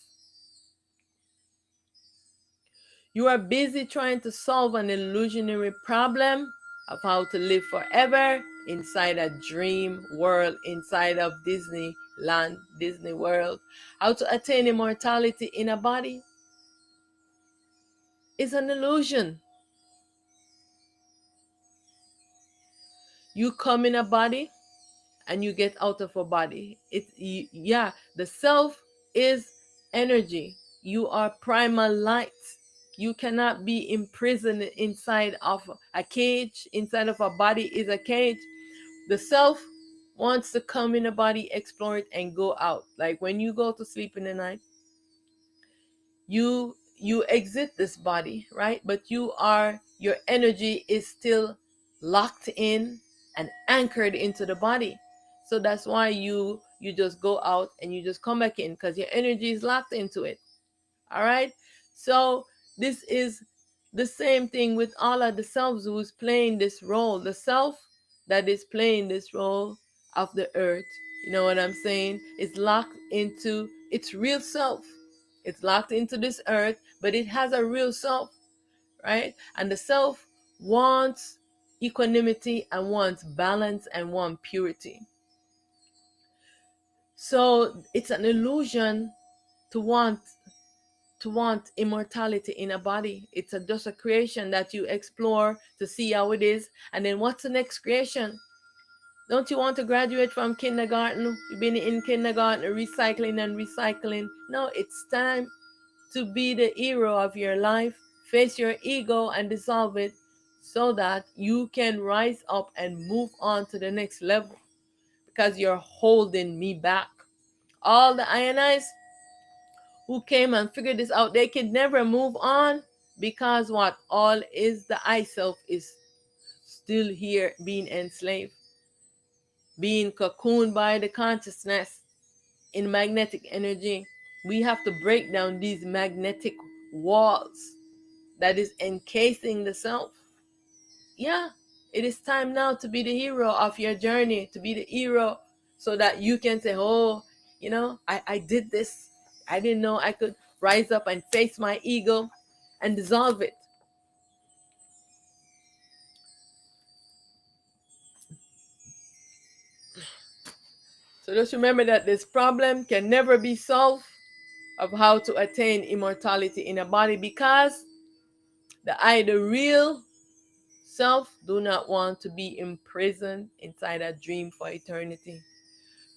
You are busy trying to solve an illusionary problem of how to live forever inside a dream world, inside of Disneyland, Disney World. How to attain immortality in a body is an illusion. You come in a body and you get out of a body. The self is energy. You are primal light. You cannot be imprisoned inside of a cage. Inside of a body is a cage. The self wants to come in a body, explore it, and go out. Like when you go to sleep in the night, you exit this body, right? But your energy is still locked in and anchored into the body. So that's why you just go out and you just come back in, because your energy is locked into it. All right. So this is the same thing with all of the selves who's playing this role. The self that is playing this role of the earth, you know what I'm saying, is locked into its real self. It's locked into this earth, but it has a real self, right? And the self wants equanimity and wants balance and wants purity. So it's an illusion to want immortality in a body. It's just a creation that you explore to see how it is. And then what's the next creation? Don't you want to graduate from kindergarten? You've been in kindergarten recycling and recycling. No, it's time to be the hero of your life. Face your ego and dissolve it, so that you can rise up and move on to the next level, because you're holding me back. All the ionized who came and figured this out, they could never move on, because what? All is the I self is still here, being enslaved, being cocooned by the consciousness in magnetic energy. We have to break down these magnetic walls that is encasing the self. Yeah, it is time now to be the hero of your journey, to be the hero, so that you can say, oh, I did this. I didn't know I could rise up and face my ego and dissolve it. So just remember that this problem can never be solved of how to attain immortality in a body, because the real self do not want to be imprisoned inside a dream for eternity.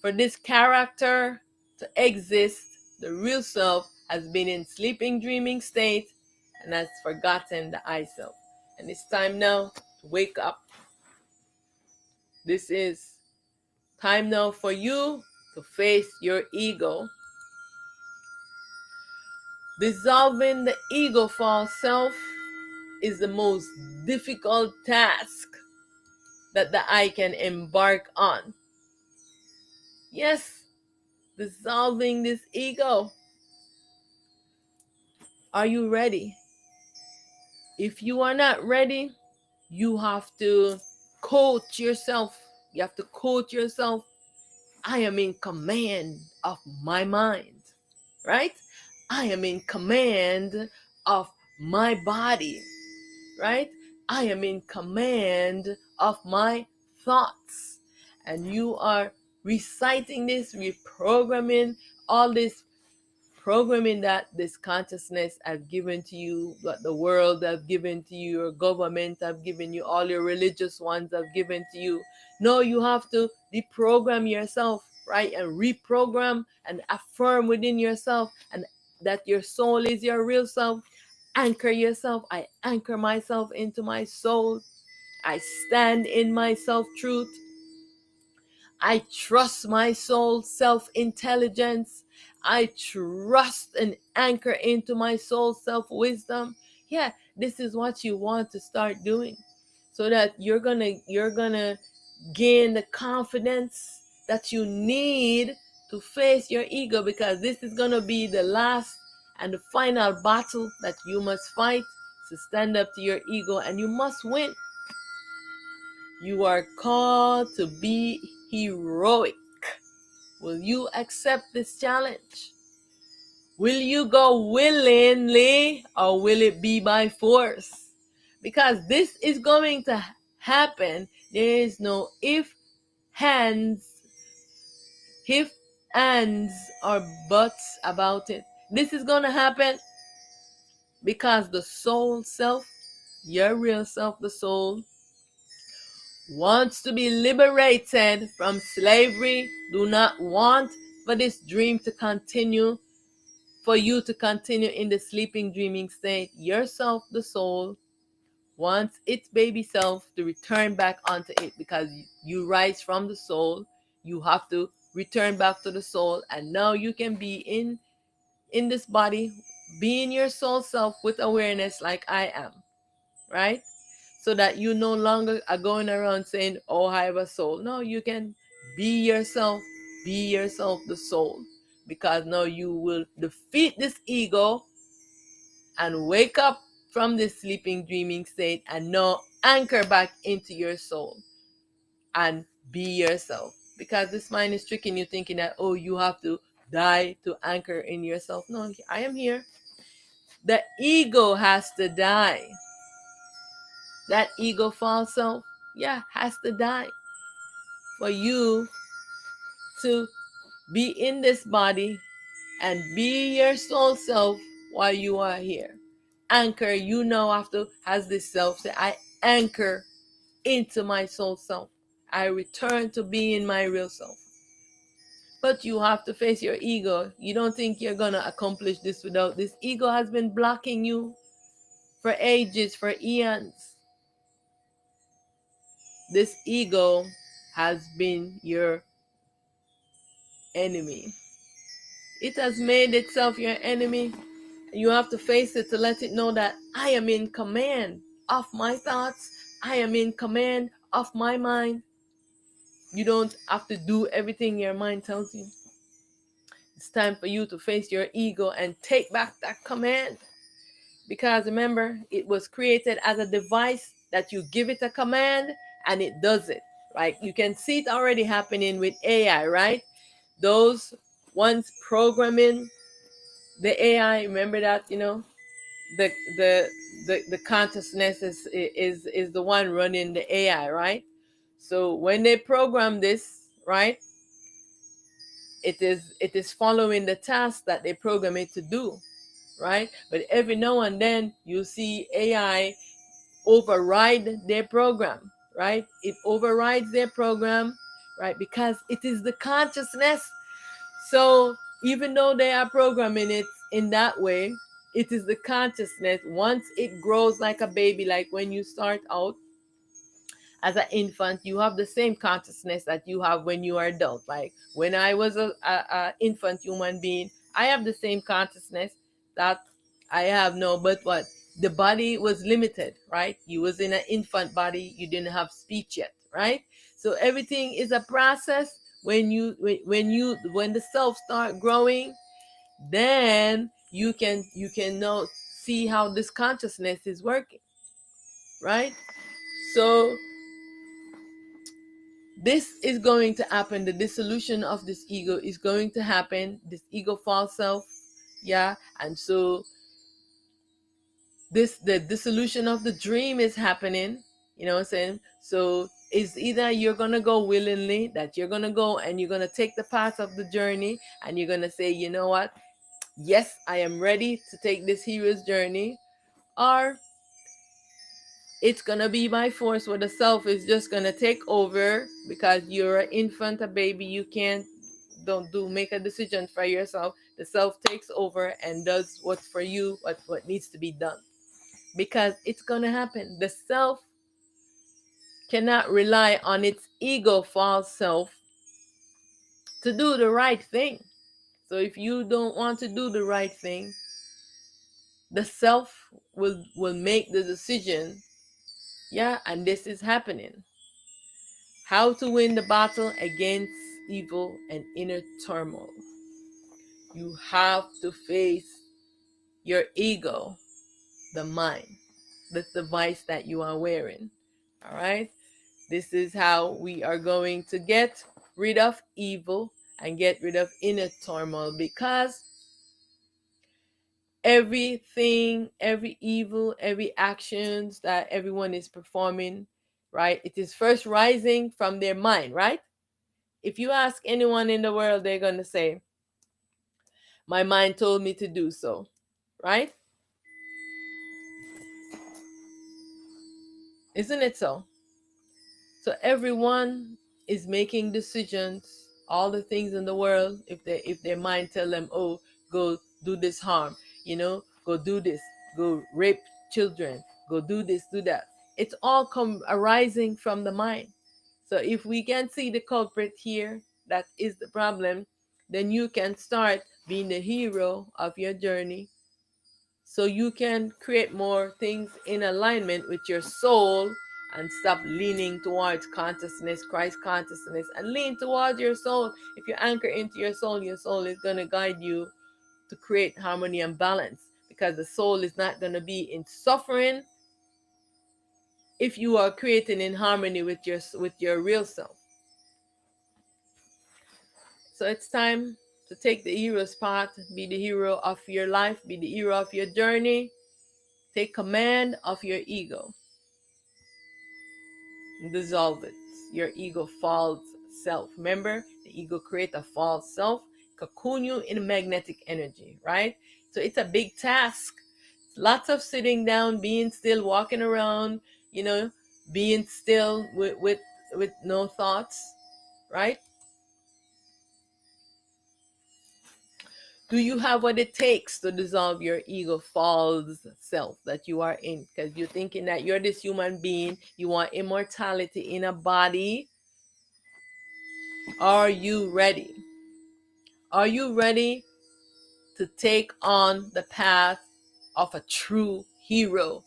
For this character to exist, the real self has been in sleeping, dreaming state and has forgotten the I self. And it's time now to wake up. This is time now for you to face your ego. Dissolving the ego false self is the most difficult task that the I can embark on. Yes, dissolving this ego. Are you ready? If you are not ready, you have to coach yourself. You have to coach yourself. I am in command of my mind, right? I am in command of my body, right? I am in command of my thoughts. And you are reciting this, reprogramming all this programming that this consciousness have given to you, what the world have given to you, your government have given you, all your religious ones have given to you. No, you have to deprogram yourself, right? And reprogram and affirm within yourself and that your soul is your real self. Anchor yourself. I anchor myself into my soul. I stand in my self-truth. I trust my soul self-intelligence. I trust and anchor into my soul self-wisdom. Yeah, this is what you want to start doing so that you're gonna gain the confidence that you need to face your ego, because this is gonna be the last and the final battle that you must fight to stand up to your ego, and you must win. You are called to be heroic. Will you accept this challenge? Will you go willingly or will it be by force? Because this is going to happen. There is no if, ands, or buts about it. This is going to happen because the soul self, your real self, the soul, wants to be liberated from slavery. Do not want for this dream to continue, for you to continue in the sleeping, dreaming state. Yourself, the soul, wants its baby self to return back onto it, because you rise from the soul. You have to return back to the soul, and now you can be in this body, being your soul self with awareness like I am, right? So that you no longer are going around saying, oh, I have a soul. No, you can be yourself, the soul, because now you will defeat this ego and wake up from this sleeping, dreaming state, and now anchor back into your soul and be yourself. Because this mind is tricking you, thinking that, oh, you have to die to anchor in yourself. No, I am here. The ego has to die. That ego false self, yeah, has to die for you to be in this body and be your soul self while you are here. Anchor, you now have to, has this self say, I anchor into my soul self. I return to being my real self. But you have to face your ego. You don't think you're gonna accomplish this without this. Ego has been blocking you for ages, for eons. This ego has been your enemy. It has made itself your enemy. You have to face it to let it know that I am in command of my thoughts. I am in command of my mind. You don't have to do everything your mind tells you. It's time for you to face your ego and take back that command. Because remember, it was created as a device that you give it a command and it does it. Right? You can see it already happening with AI, right? Those ones programming the AI, remember that, the the consciousness is the one running the AI, right? So when they program this, right, it is following the task that they program it to do, right? But every now and then you see AI override their program, right? It overrides their program right? Because it is the consciousness. So even though they are programming it in that way, it is the consciousness. Once it grows like a baby, like when you start out as an infant, you have the same consciousness that you have when you are adult. Like when I was a infant human being, I have the same consciousness that I have now, but what, the body was limited, right? You was in an infant body, you didn't have speech yet, right? So everything is a process. When the self start growing, then you can now see how this consciousness is working, right? So this is going to happen. The dissolution of this ego is going to happen, this ego false self. Yeah. And so the dissolution of the dream is happening. You know what I'm saying? So it's either you're gonna go willingly, that you're gonna go and you're gonna take the path of the journey, and you're gonna say, you know what, yes, I am ready to take this hero's journey. Or it's gonna be by force, where the self is just gonna take over, because you're an infant, a baby. You can't don't do make a decision for yourself. The self takes over and does what's for you, what needs to be done, because it's gonna happen. The self cannot rely on its ego false self to do the right thing. So if you don't want to do the right thing, the self will make the decision. Yeah. And this is happening. How to win the battle against evil and inner turmoil. You have to face your ego, the mind, the device that you are wearing. All right? This is how we are going to get rid of evil and get rid of inner turmoil, because everything, every evil, every actions that everyone is performing, right? It is first rising from their mind, right? If you ask anyone in the world, they're going to say, my mind told me to do so, right? Isn't it so? So everyone is making decisions, all the things in the world, if their mind tell them, oh, go do this harm, go do this, go rape children, go do this, do that. It's all come arising from the mind. So if we can see the culprit here, that is the problem, then you can start being the hero of your journey, so you can create more things in alignment with your soul, and stop leaning towards consciousness, Christ consciousness, and lean towards your soul. If you anchor into your soul is going to guide you to create harmony and balance, because the soul is not going to be in suffering if you are creating in harmony with your real self. So it's time to take the hero's path, be the hero of your life, be the hero of your journey. Take command of your ego. Dissolve it. Your ego false self. Remember, the ego create a false self, cocoon you in magnetic energy, right? So it's a big task. Lots of sitting down, being still, walking around, being still with no thoughts, right? Do you have what it takes to dissolve your ego false self that you are in? Because you're thinking that you're this human being, you want immortality in a body. Are you ready? Are you ready to take on the path of a true hero,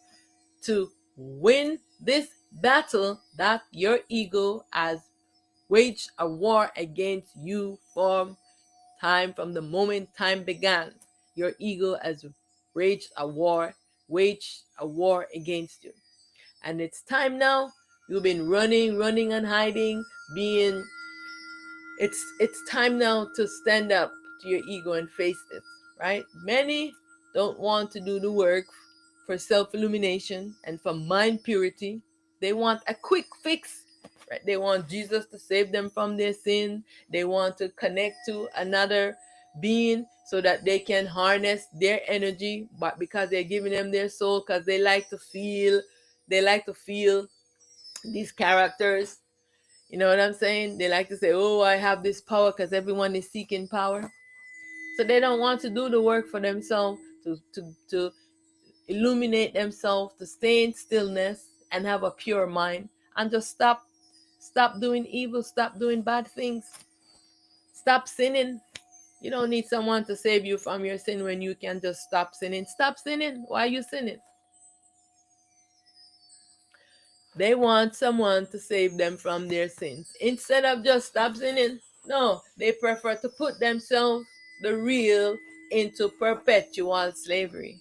to win this battle that your ego has waged a war against you from the moment time began? Your ego has waged a war against you. And it's time now. You've been running and hiding, being it's time now to stand up to your ego and face it, right? Many don't want to do the work for self-illumination and for mind purity. They want a quick fix, right? They want Jesus to save them from their sin. They want to connect to another being so that they can harness their energy, but because they're giving them their soul, because they like to feel these characters, You know what I'm saying? They like to say, oh, I have this power because everyone is seeking power. So they don't want to do the work for themselves to illuminate themselves, to stay in stillness and have a pure mind and just stop doing evil, stop doing bad things, stop sinning. You don't need someone to save you from your sin when you can just stop sinning. Stop sinning. Why are you sinning? They want someone to save them from their sins. Instead of just stop sinning, no, they prefer to put themselves, the real, into perpetual slavery.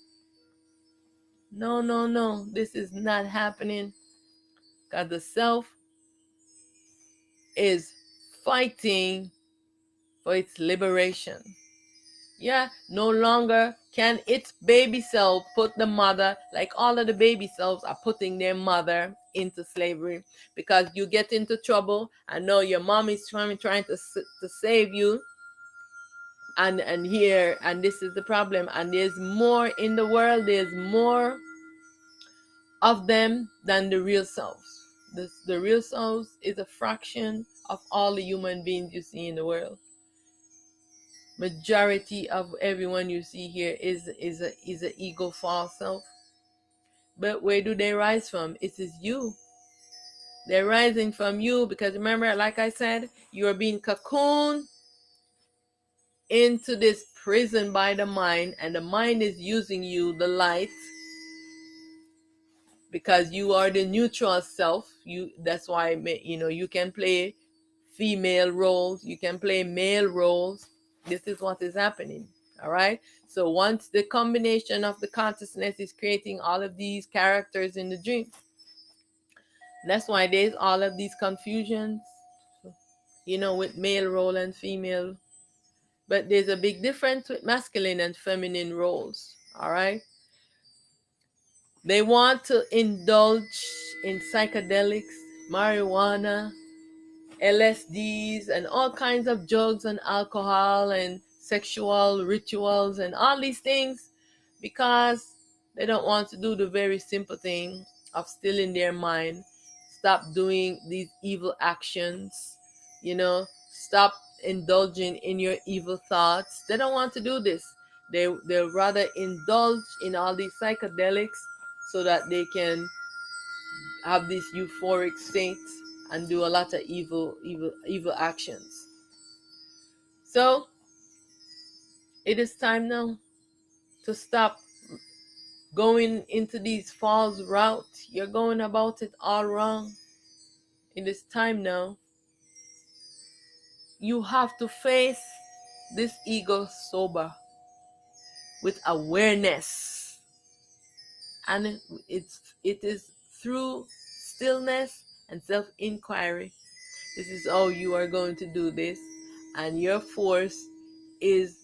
No, no, no. This is not happening. Because the self is fighting for its liberation. Yeah, no longer can its baby self put the mother, like all of the baby selves are putting their mother into slavery, because you get into trouble. I know your mom is trying to save you, and here, and this is the problem. And there's more in the world. There's more of them than the real selves. The real selves is a fraction of all the human beings you see in the world. Majority of everyone you see here is a ego false self. But where do they rise from? It is you. They're rising from you because remember, like I said, you are being cocooned into this prison by the mind, and the mind is using you, the light, because you are the neutral self. That's why you can play female roles, you can play male roles. This is what is happening. All right. So once the combination of the consciousness is creating all of these characters in the dream, that's why there's all of these confusions, with male role and female. But there's a big difference with masculine and feminine roles. All right. They want to indulge in psychedelics, marijuana, LSDs, and all kinds of drugs and alcohol and sexual rituals and all these things, because they don't want to do the very simple thing of stilling their mind. Stop doing these evil actions, stop indulging in your evil thoughts. They don't want to do this. They'll rather indulge in all these psychedelics so that they can have these euphoric states and do a lot of evil actions. So it is time now to stop going into these false routes. You're going about it all wrong. It is time now. You have to face this ego sober with awareness, and it is through stillness and self-inquiry. This is how you are going to do this, and your force is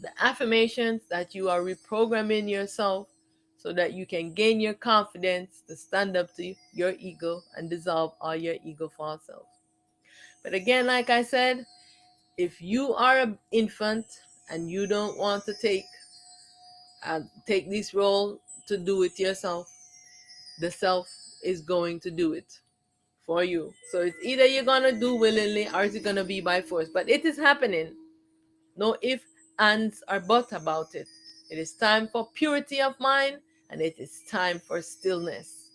the affirmations that you are reprogramming yourself so that you can gain your confidence to stand up to your ego and dissolve all your ego false self. But again, like I said, if you are an infant and you don't want to take this role to do it yourself, the self is going to do it for you. So it's either you're going to do willingly or it's going to be by force. But it is happening. No ifs, ands, or buts about it. It is time for purity of mind, and it is time for stillness.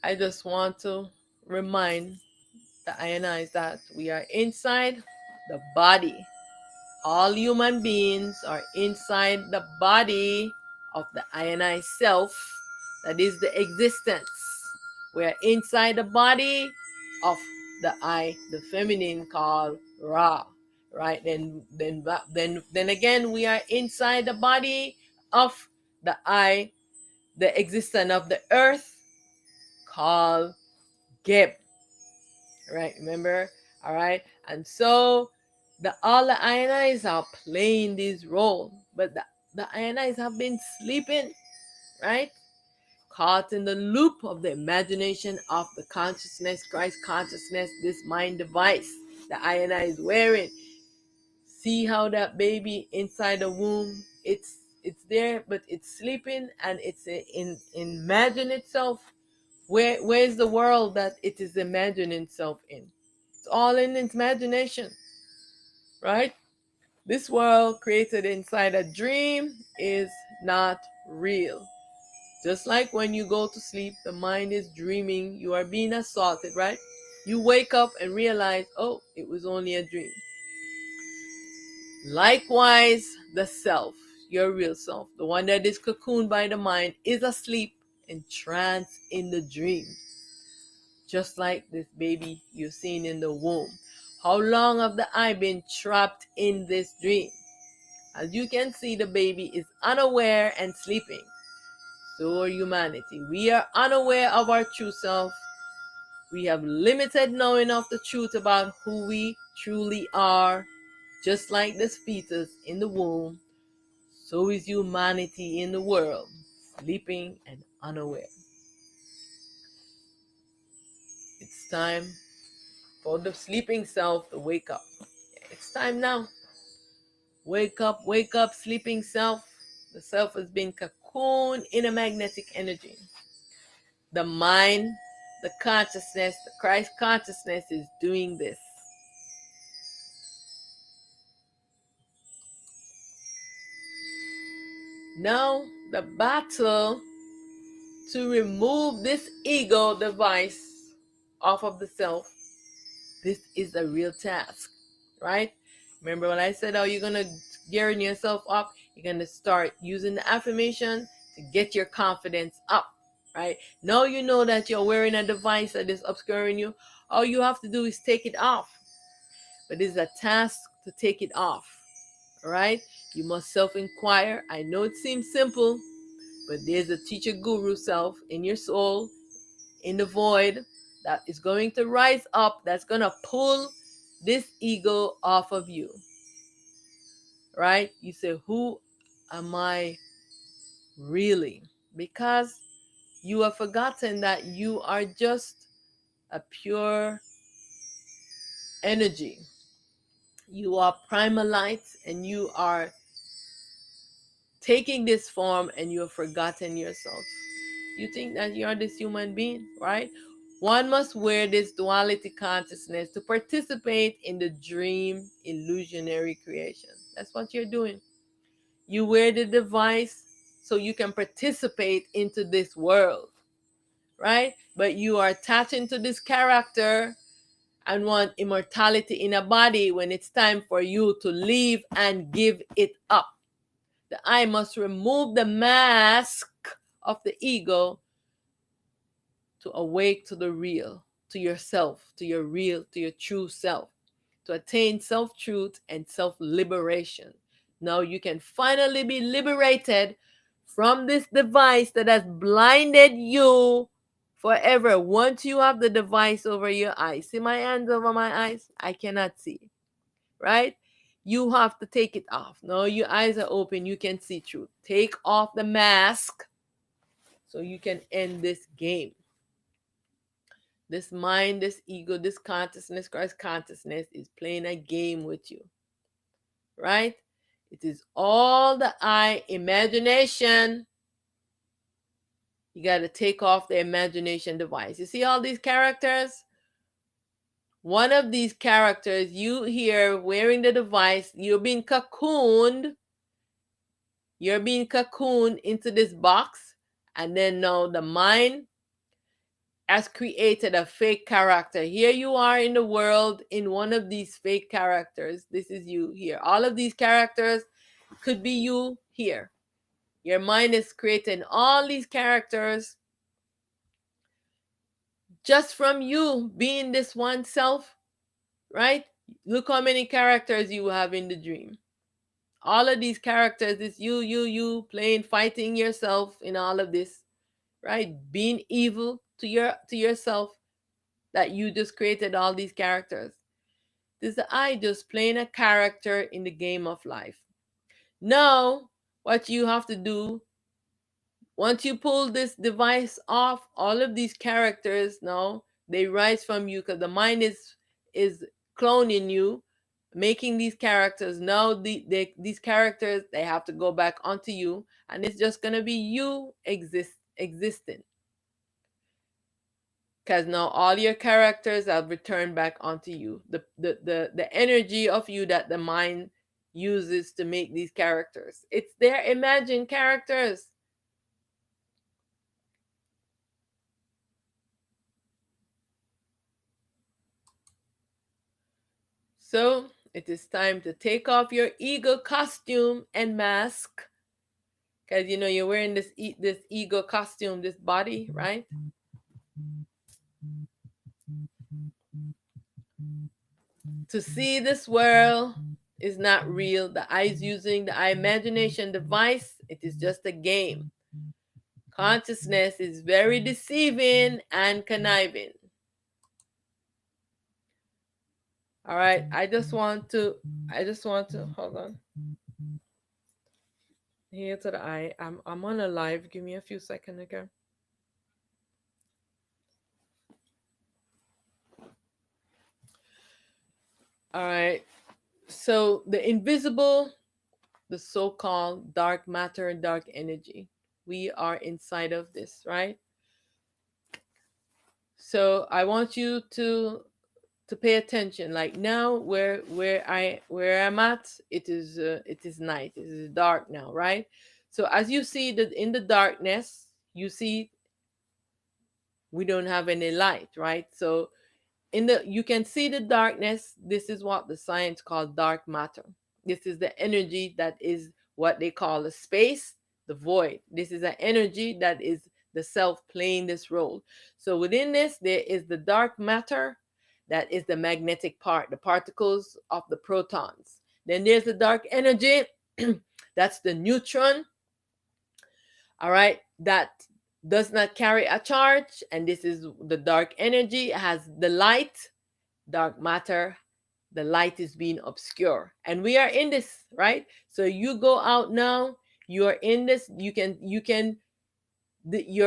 I just want to remind the INIs that we are inside the body. All human beings are inside the body of the INI self, that is the existence. We are inside the body of the I, the feminine, called Ra. Right? Then again, we are inside the body of the I, the existence of the earth, called Geb. Right? Remember? All right. And so all the INIs are playing this role, but the INIs have been sleeping, right? Caught in the loop of the imagination of the consciousness, Christ consciousness, this mind device the INI is wearing. See how that baby inside the womb, it's It's there, but it's sleeping, and it's imagine itself. Where's the world that it is imagining itself in? It's all in its imagination, right? This world created inside a dream is not real. Just like when you go to sleep, the mind is dreaming, you are being assaulted, right? You wake up and realize, oh, it was only a dream. Likewise, the self, your real self, the one that is cocooned by the mind, is asleep, entranced in the dream. Just like this baby you've seen in the womb. How long have the eye been trapped in this dream? As you can see, the baby is unaware and sleeping. So are humanity. We are unaware of our true self. We have limited knowing of the truth about who we truly are. Just like this fetus in the womb, so is humanity in the world, sleeping and unaware. It's time for the sleeping self to wake up. It's time now. Wake up, sleeping self. The self has been cocooned in a magnetic energy. The mind, the consciousness, the Christ consciousness is doing this. Now, the battle to remove this ego device off of the self, this is a real task, right? Remember when I said how you're going to gearing yourself up? You're going to start using the affirmation to get your confidence up, right? Now you know that you're wearing a device that is obscuring you. All you have to do is take it off. But it's a task to take it off, all right? You must self-inquire. I know it seems simple, but there's a teacher guru self in your soul, in the void, that is going to rise up, that's going to pull this ego off of you, right? You say, who am I really? Because you have forgotten that you are just a pure energy. You are primal light, and you are taking this form, and you have forgotten yourself. You think that you're this human being, right? One must wear this duality consciousness to participate in the dream illusionary creation. That's what you're doing. You wear the device so you can participate into this world, right? But you are attaching to this character and want immortality in a body when it's time for you to leave and give it up. The I must remove the mask of the ego to awake to the real, to yourself, to your real, to your true self, to attain self-truth and self-liberation. Now you can finally be liberated from this device that has blinded you forever. Once you have the device over your eyes, see my hands over my eyes? I cannot see, right? You have to take it off. Now your eyes are open, you can see truth. Take off the mask so you can end this game. This mind, this ego, this consciousness, Christ consciousness is playing a game with you, right? It is all the I imagination. You got to take off the imagination device. You see all these characters? One of these characters, you here wearing the device, you're being cocooned. You're being cocooned into this box. And then now the mind has created a fake character. Here you are in the world in one of these fake characters. This is you here. All of these characters could be you here. Your mind is creating all these characters just from you being this one self, right? Look how many characters you have in the dream. All of these characters is you playing, fighting yourself in all of this, right? Being evil to yourself, that you just created all these characters. This is the I just playing a character in the game of life. Now, what you have to do, once you pull this device off, all of these characters now, they rise from you because the mind is cloning you. making these characters. Now these characters, they have to go back onto you, and it's just going to be you existing, because now all your characters have returned back onto you. The energy of you that the mind uses to make these characters, it's their imagined characters. So it is time to take off your ego costume and mask, because you're wearing this ego costume, this body, right? To see this world is not real. The eye is using the eye imagination device. It is just a game. Consciousness is very deceiving and conniving. All right, I just want to hold on. Here to the eye. I'm on a live. Give me a few seconds again. All right. So the invisible, the so-called dark matter and dark energy, we are inside of this, right? So I want you to pay attention. Like now, where I'm at, it is night. It is dark now, right? So as you see that in the darkness, you see we don't have any light, right? So you can see the darkness. This is what the science calls dark matter. This is the energy that is what they call the space, the void. This is an energy that is the self playing this role. So within this, there is the dark matter, that is the magnetic part, the particles of the protons. Then there's the dark energy, that's the neutron, all right, that does not carry a charge. And this is the dark energy. It has the light, dark matter, the light is being obscure, and we are in this, right? So you go out now, you are in this, you're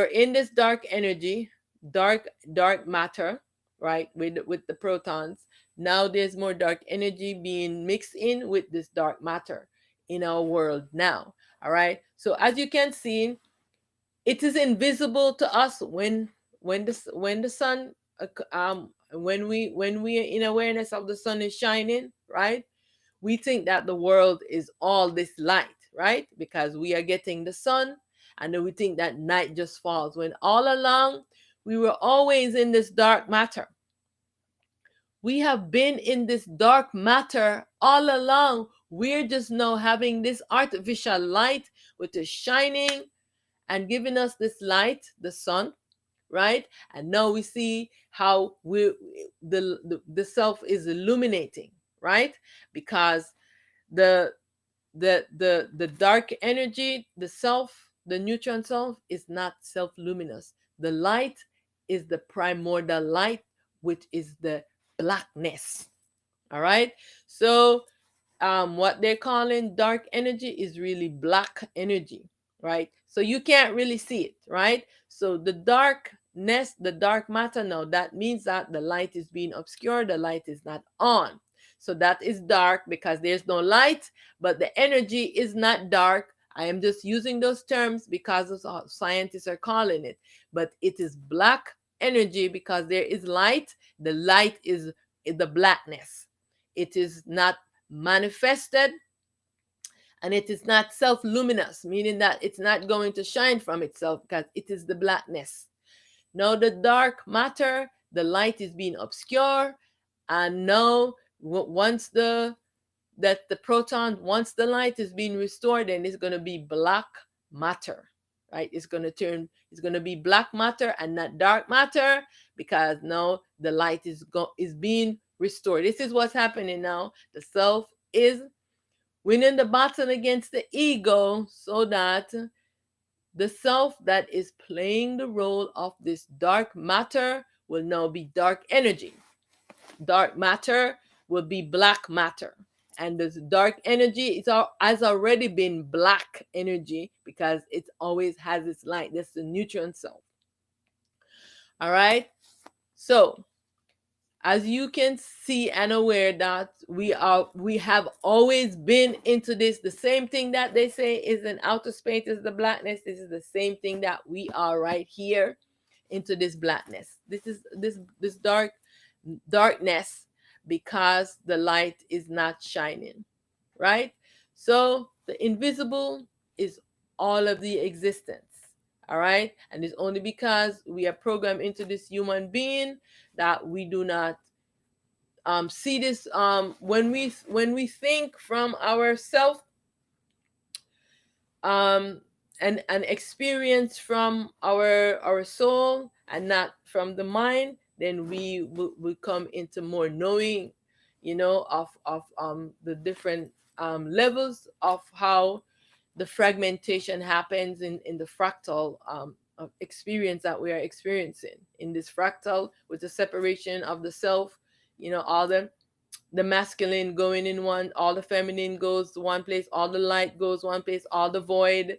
in this dark energy, dark matter, right, with the protons. Now there's more dark energy being mixed in with this dark matter in our world now. All right, so as you can see, it is invisible to us when the sun when we are in awareness of the sun is shining, right? We think that the world is all this light, right? Because we are getting the sun, and then we think that night just falls, when all along we were always in this dark matter. We have been in this dark matter all along. We're just now having this artificial light which is shining and giving us this light, the sun, right? And now we see how the self is illuminating, right? Because the the dark energy, the self, the neutron self, is not self luminous. The light is the primordial light, which is the blackness. All right. So what they're calling dark energy is really black energy, right? So you can't really see it, right? So the darkness, the dark matter, now that means that the light is being obscured, the light is not on. So that is dark because there's no light, but the energy is not dark. I am just using those terms because of how scientists are calling it, but it is black energy because there is light. The light is the blackness. It is not manifested, and it is not self-luminous, meaning that it's not going to shine from itself because it is the blackness. Now the dark matter, the light is being obscure, and now once the proton, once the light is being restored, then it's going to be black matter, right? It's going to be black matter and not dark matter, because now the light is being restored. This is what's happening now. The self is winning the battle against the ego, so that the self that is playing the role of this dark matter will now be dark energy. Dark matter will be black matter. And this dark energy has already been black energy because it always has its light. That's the neutron self. All right. So As you can see and aware that we have always been into this, the same thing that they say is in outer space is the blackness. This is the same thing that we are right here into this blackness. This is this darkness, because the light is not shining, right? So the invisible is all of the existence. All right, and it's only because we are programmed into this human being that we do not see this. When we think from ourself, um, and experience from our soul and not from the mind, then we will come into more knowing, of the different levels of how the fragmentation happens in the fractal of experience that we are experiencing in this fractal, with the separation of the self, all the masculine going in one, all the feminine goes to one place, all the light goes one place, all the void,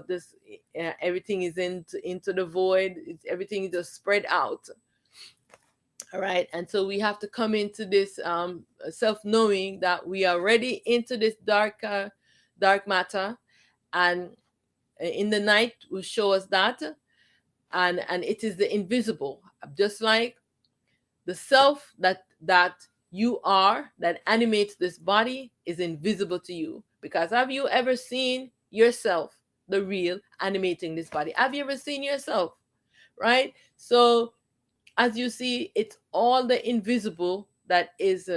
this everything is into the void. Everything is just spread out. All right, and so we have to come into this self-knowing that we are already into this dark matter, and in the night will show us that, and it is the invisible, just like the self that you are, that animates this body, is invisible to you. Because have you ever seen yourself, the real, animating this body? Have you ever seen yourself? Right? So as you see, it's all the invisible that is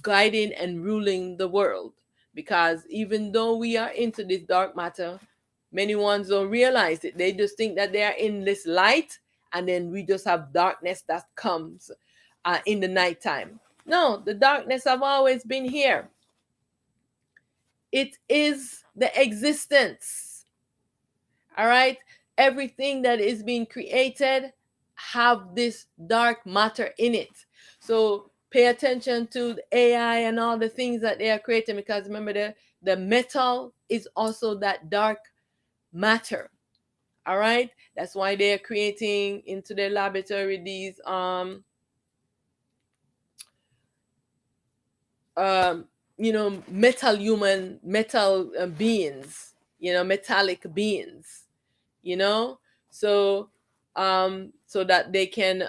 guiding and ruling the world. Because even though we are into this dark matter, many ones don't realize it. They just think that they are in this light, and then we just have darkness that comes in the nighttime. No, the darkness have always been here. It is the existence. All right, everything that is being created have this dark matter in it. So pay attention to the AI and all the things that they are creating, because remember, the metal is also that dark matter. All right, that's why they're creating into their laboratory these metal beings, metallic beings, you know so so that they can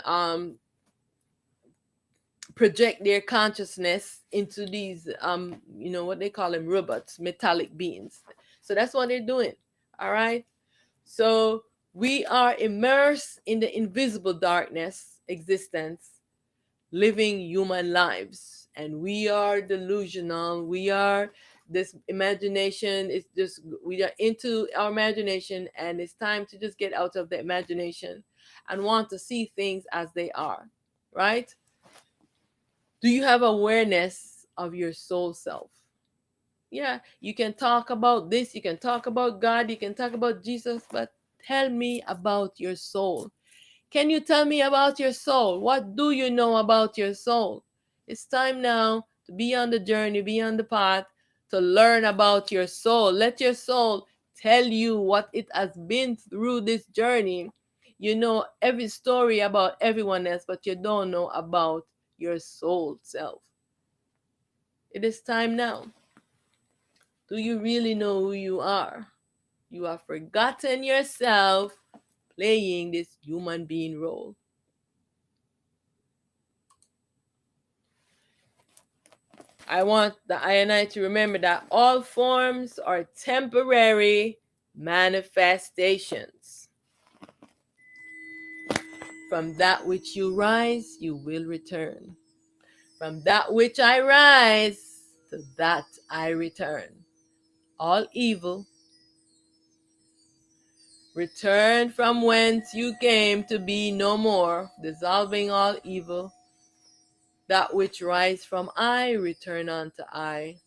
project their consciousness into these what they call them, robots, metallic beings. So that's what they're doing. All right, so we are immersed in the invisible darkness existence, living human lives, and we are delusional. We are this imagination. It's just, we are into our imagination, and it's time to just get out of the imagination and want to see things as they are. Right? Do you have awareness of your soul self? Yeah, you can talk about this, you can talk about God, you can talk about Jesus, but tell me about your soul. Can you tell me about your soul? What do you know about your soul? It's time now to be on the journey, be on the path, to learn about your soul. Let your soul tell you what it has been through this journey. You know every story about everyone else, but you don't know about your soul self. It is time now. Do you really know who you are? You have forgotten yourself playing this human being role. I want the I and I to remember that all forms are temporary manifestations. From that which you rise, you will return. From that which I rise, to that I return. All evil, return from whence you came to be no more, dissolving all evil. That which rise from I, return unto I.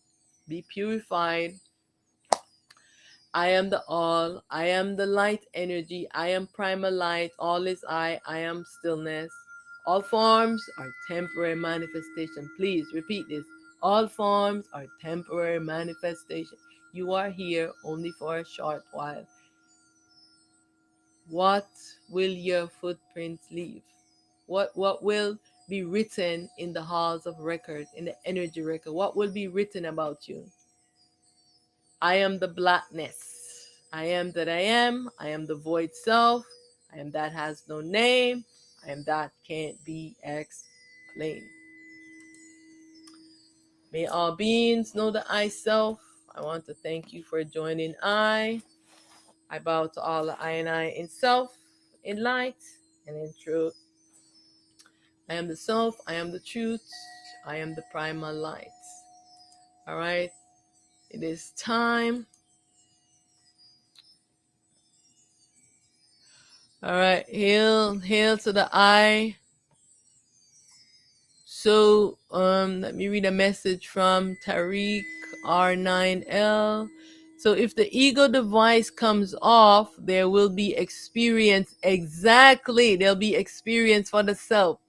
Be purified. I am the all. I am the light energy. I am primal light. All is I am stillness. All forms are temporary manifestation. Please repeat this. All forms are temporary manifestation. You are here only for a short while. What will your footprints leave? What will be written in the halls of record, in the energy record? What will be written about you? I am the blackness. I am that I am. I am the void self. I am that has no name. I am that can't be explained. May all beings know the I self. I want to thank you for joining I. I bow to all the I and I in self, in light, and in truth. I am the self. I am the truth. I am the primal light. All right. It is time. All right. Hail to the I. So let me read a message from Tariq R9L. So if the ego device comes off, there will be experience. Exactly. There'll be experience for the self.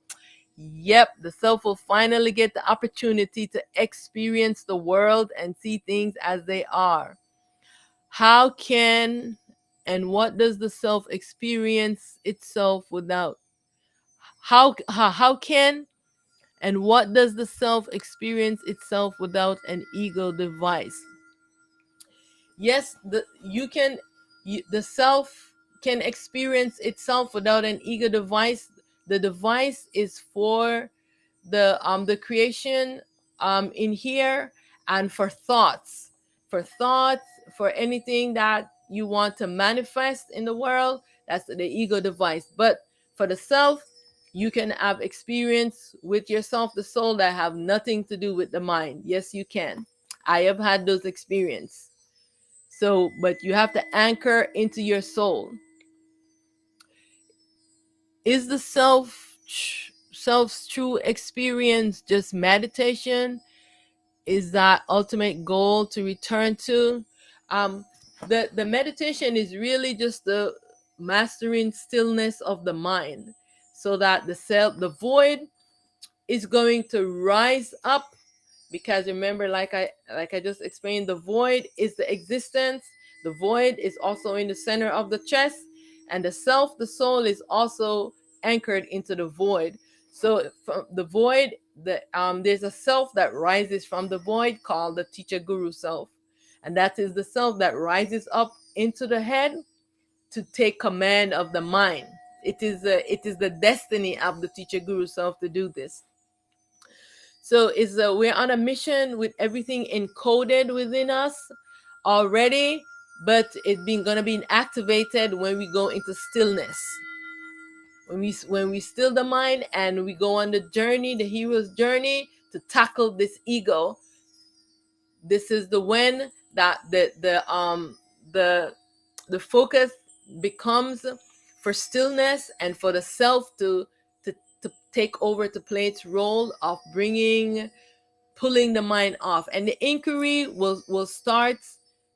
Yep, the self will finally get the opportunity to experience the world and see things as they are. How can and what does the self experience itself without? How can and what does the self experience itself without an ego device? Yes, the self can experience itself without an ego device. The device is for the creation in here, and for thoughts, for anything that you want to manifest in the world. That's the ego device. But for the self, you can have experience with yourself, the soul, that have nothing to do with the mind. Yes, you can. I have had those experiences. So, but you have to anchor into your soul. Is the self's true experience just meditation? Is that ultimate goal to return to? The meditation is really just the mastering stillness of the mind, so that the void is going to rise up. Because remember, like I just explained, the void is the existence. The void is also in the center of the chest, and the soul, is also anchored into the void. So from the void, there's a self that rises from the void called the teacher guru self, and that is the self that rises up into the head to take command of the mind. It is the destiny of the teacher guru self to do this. So we're on a mission with everything encoded within us already, but it's gonna be activated when we go into stillness. When we still the mind and we go on the journey, the hero's journey to tackle this ego. This is the when that the focus becomes for stillness and for the self to take over, to play its role of pulling the mind off, and the inquiry will start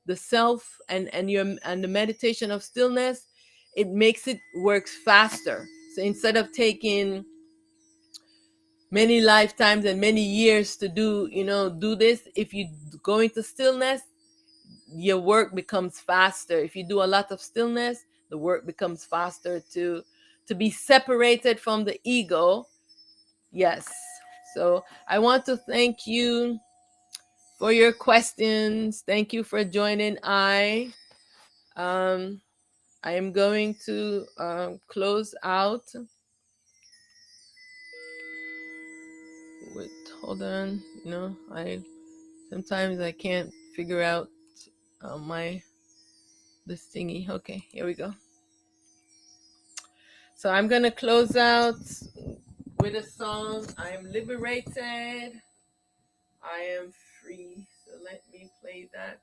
the self and the meditation of stillness. It makes it works faster. So instead of taking many lifetimes and many years to do this, if you go into stillness, your work becomes faster. If you do a lot of stillness, the work becomes faster to be separated from the ego. Yes. So I want to thank you for your questions. Thank you for joining. I am going to close out with, hold on, I sometimes I can't figure out this thingy. Okay, here we go. So I'm gonna close out with a song. I am liberated. I am free. So let me play that.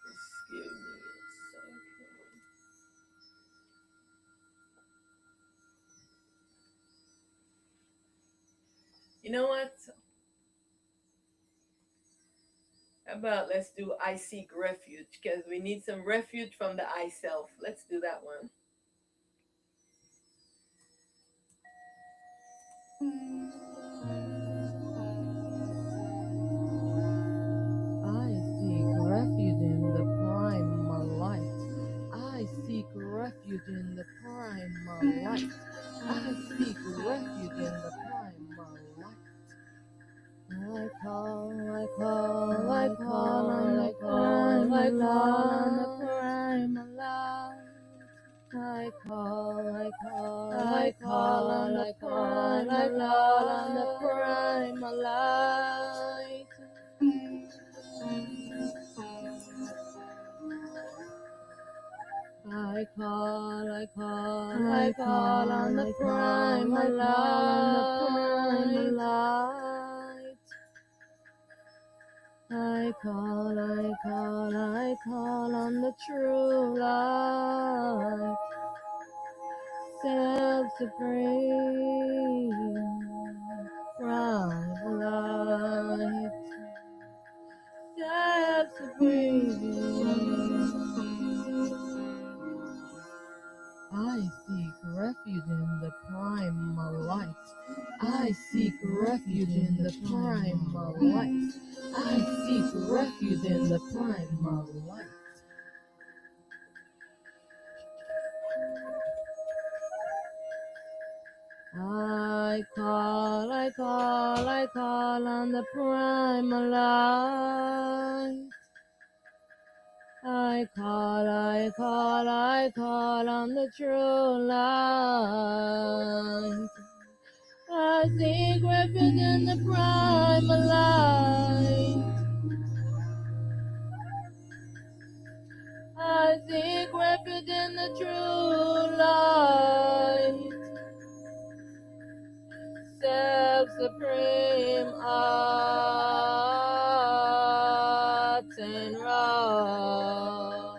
Excuse me a second. You know what? How about let's do I Seek Refuge, because we need some refuge from the I self. Let's do that one. I seek refuge in the primal light. refuge in the primal light. I seek refuge in the primal light. I call on the primal light. I call on the primal light. I call on the primal light. I call on the true light, self-supreme, primal light, self-supreme. I seek refuge in the primal light. I seek refuge in the primal light. I seek refuge in the primal light. I call on the primal light. I call on the true light. I seek refuge in the primal light. I seek refuge in the true light. Self-supreme art and raw.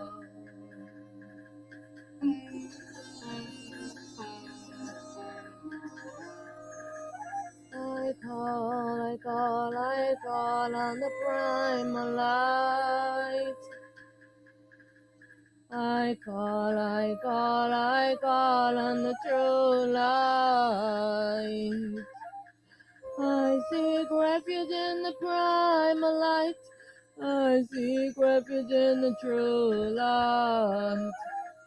I call on the primal light. I call on the true light. I seek refuge in the primal light. I seek refuge in the true light.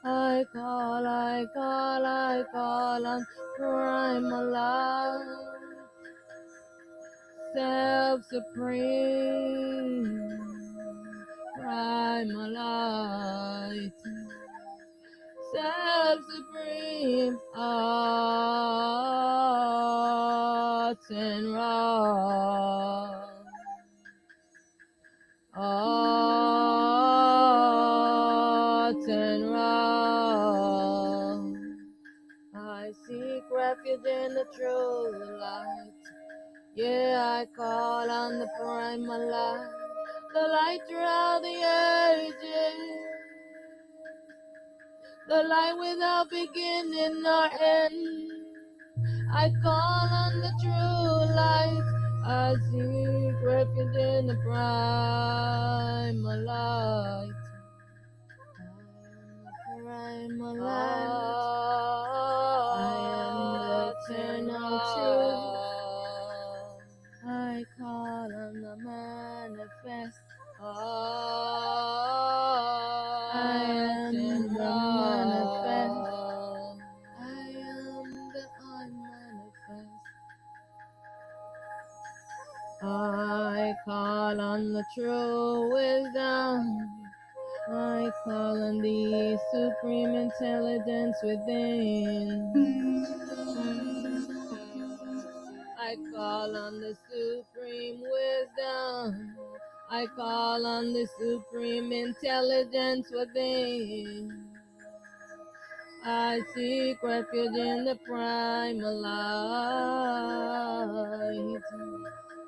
I call on primal light. Self-supreme, primal light. Self-supreme, arts and raw. Arts and raw. I seek refuge in the true light. Yeah, I call on the primal light, the light throughout the ages, the light without beginning or end. I call on the true light. I seek refuge in the primal light. Primal light. I am the eternal truth. I call on the manifest. I am the manifest. I am the unmanifest. I call on the true wisdom. I call on the supreme intelligence within. I call on the supreme wisdom. I call on the supreme intelligence within. I seek refuge in the primal light.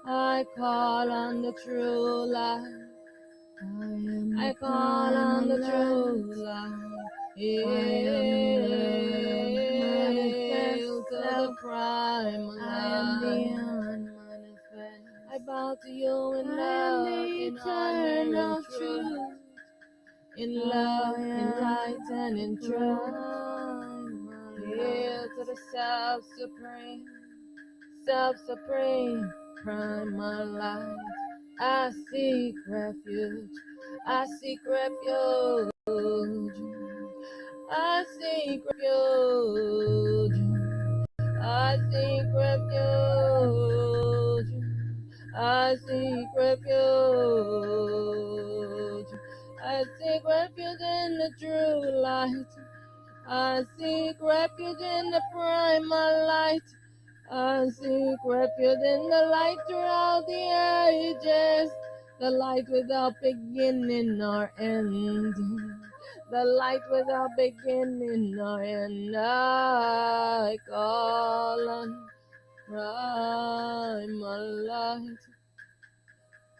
I call on the true light. I call on the true light. Hail to the primal light. I am the unmanifest. I bow to you in love, in honor, in truth. In love, in light, and in truth. Hail to the self-supreme, primal light. I seek refuge. I seek refuge. I seek seek refuge. I seek refuge. I seek refuge. I seek refuge in the true light. I seek refuge in the primal light. I seek refuge in the light throughout the ages. The light without beginning or end. The light without beginning or end. I call on primal light.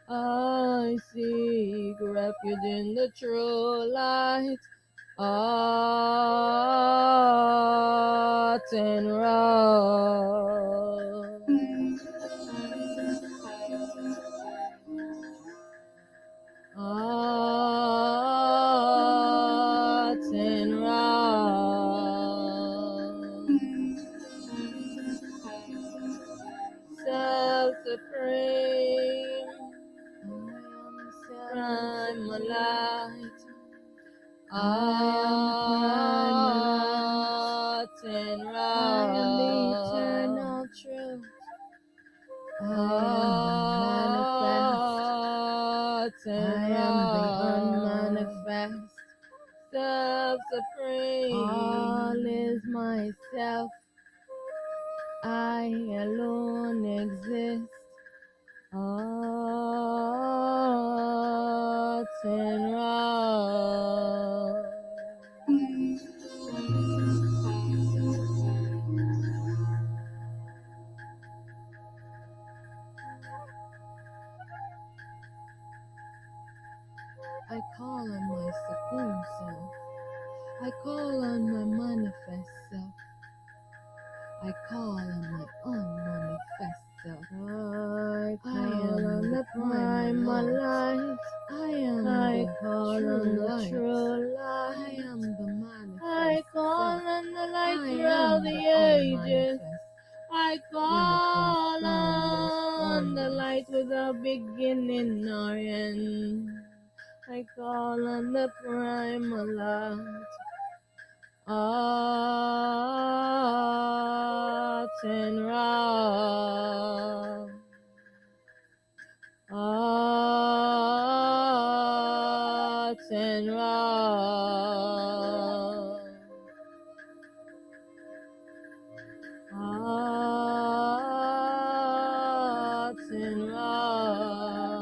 I seek refuge in the true light. Art and rock. Art and rock. Self-supreme. Primal light. Art and rock. I am the eternal truth. I am the unmanifest. Self-supreme. All is myself. I alone exist. Art and rock. I call on my supreme self. I call on my manifest self. I call on my unmanifest self. I am on the primal light. I call on the true light. I am the manifest. I call on the light throughout the ages. I call on the light without beginning or end. I call on the primal light. Art and rock. Art and rock. Art and rock.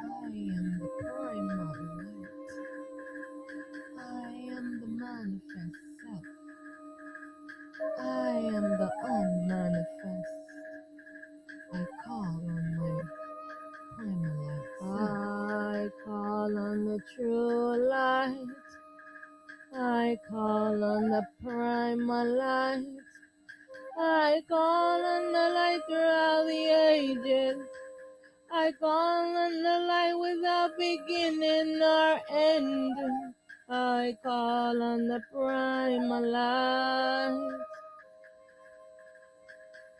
I am the primal light. I am the manifest self. I am the unmanifest. I call on my primal light. I call on the true light. I call on the primal light. I call on the light throughout the ages. I call on the light without beginning or end. I call on the primal light.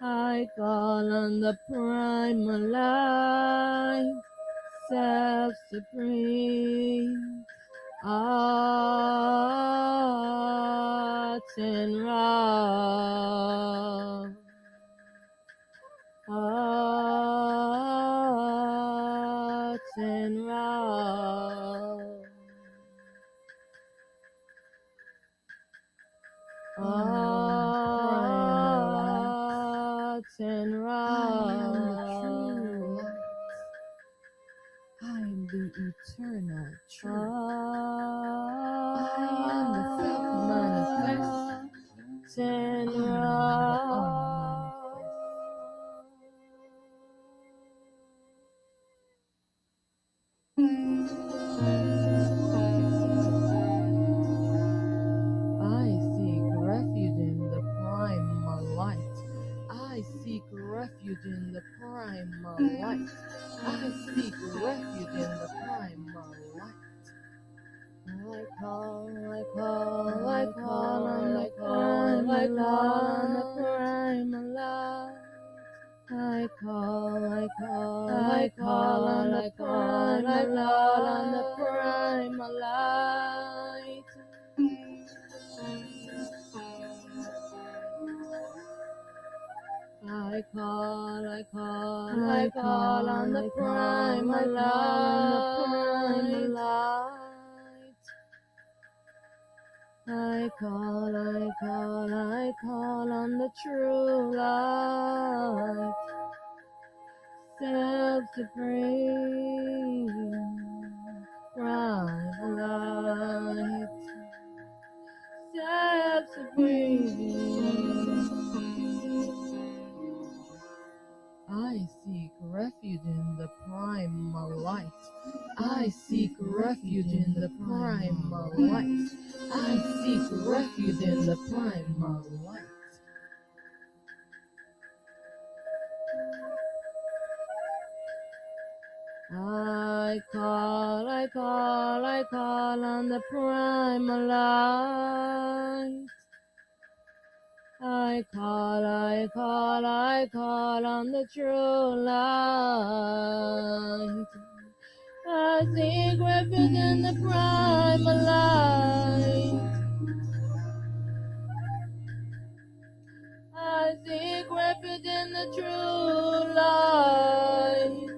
I call on the primal light. Self-supreme. Art and rock. Art and rock. Art and rock. I am the eternal truth. I am the self-manifest. And I seek refuge in the primal light. I seek refuge in the primal light. I seek refuge in the primal light. I call on the primal light. I call on the primal light. I call on the primal light. I call on the true light, self-supreme, primal light, self-supreme. I seek refuge in the primal light. I seek refuge in the primal light. I seek refuge in the primal light. I call on the primal light. I call on the true light. I seek refuge in the primal light. I seek refuge in the true light.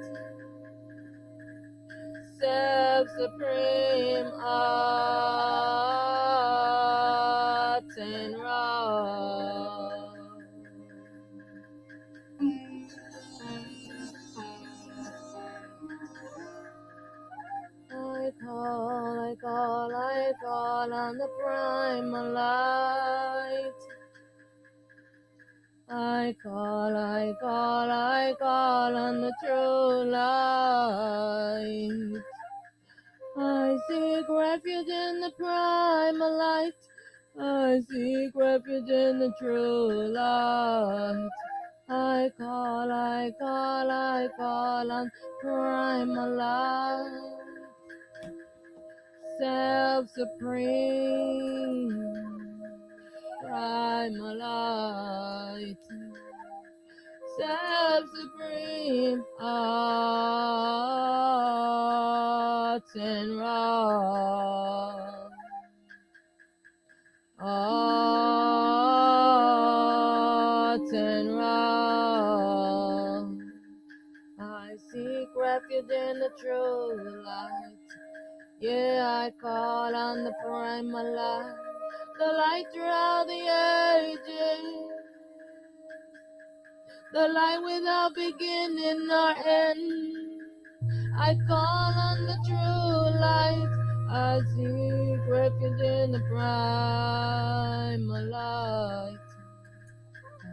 Self-supreme art and raw. I call on the primal light. I call on the true light. I seek refuge in the primal light. I seek refuge in the true light. I call on primal light. Self-supreme, primal light. Self-supreme, art and raw. Art and raw. I seek refuge in the true light. Yeah, I call on the primal light, the light throughout the ages, the light without beginning or end. I call on the true light. I seek refuge in the primal light. I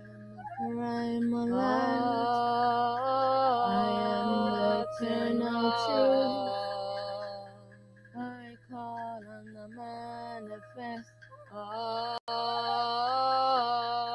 am the primal light. I am the eternal truth. I call on the manifest.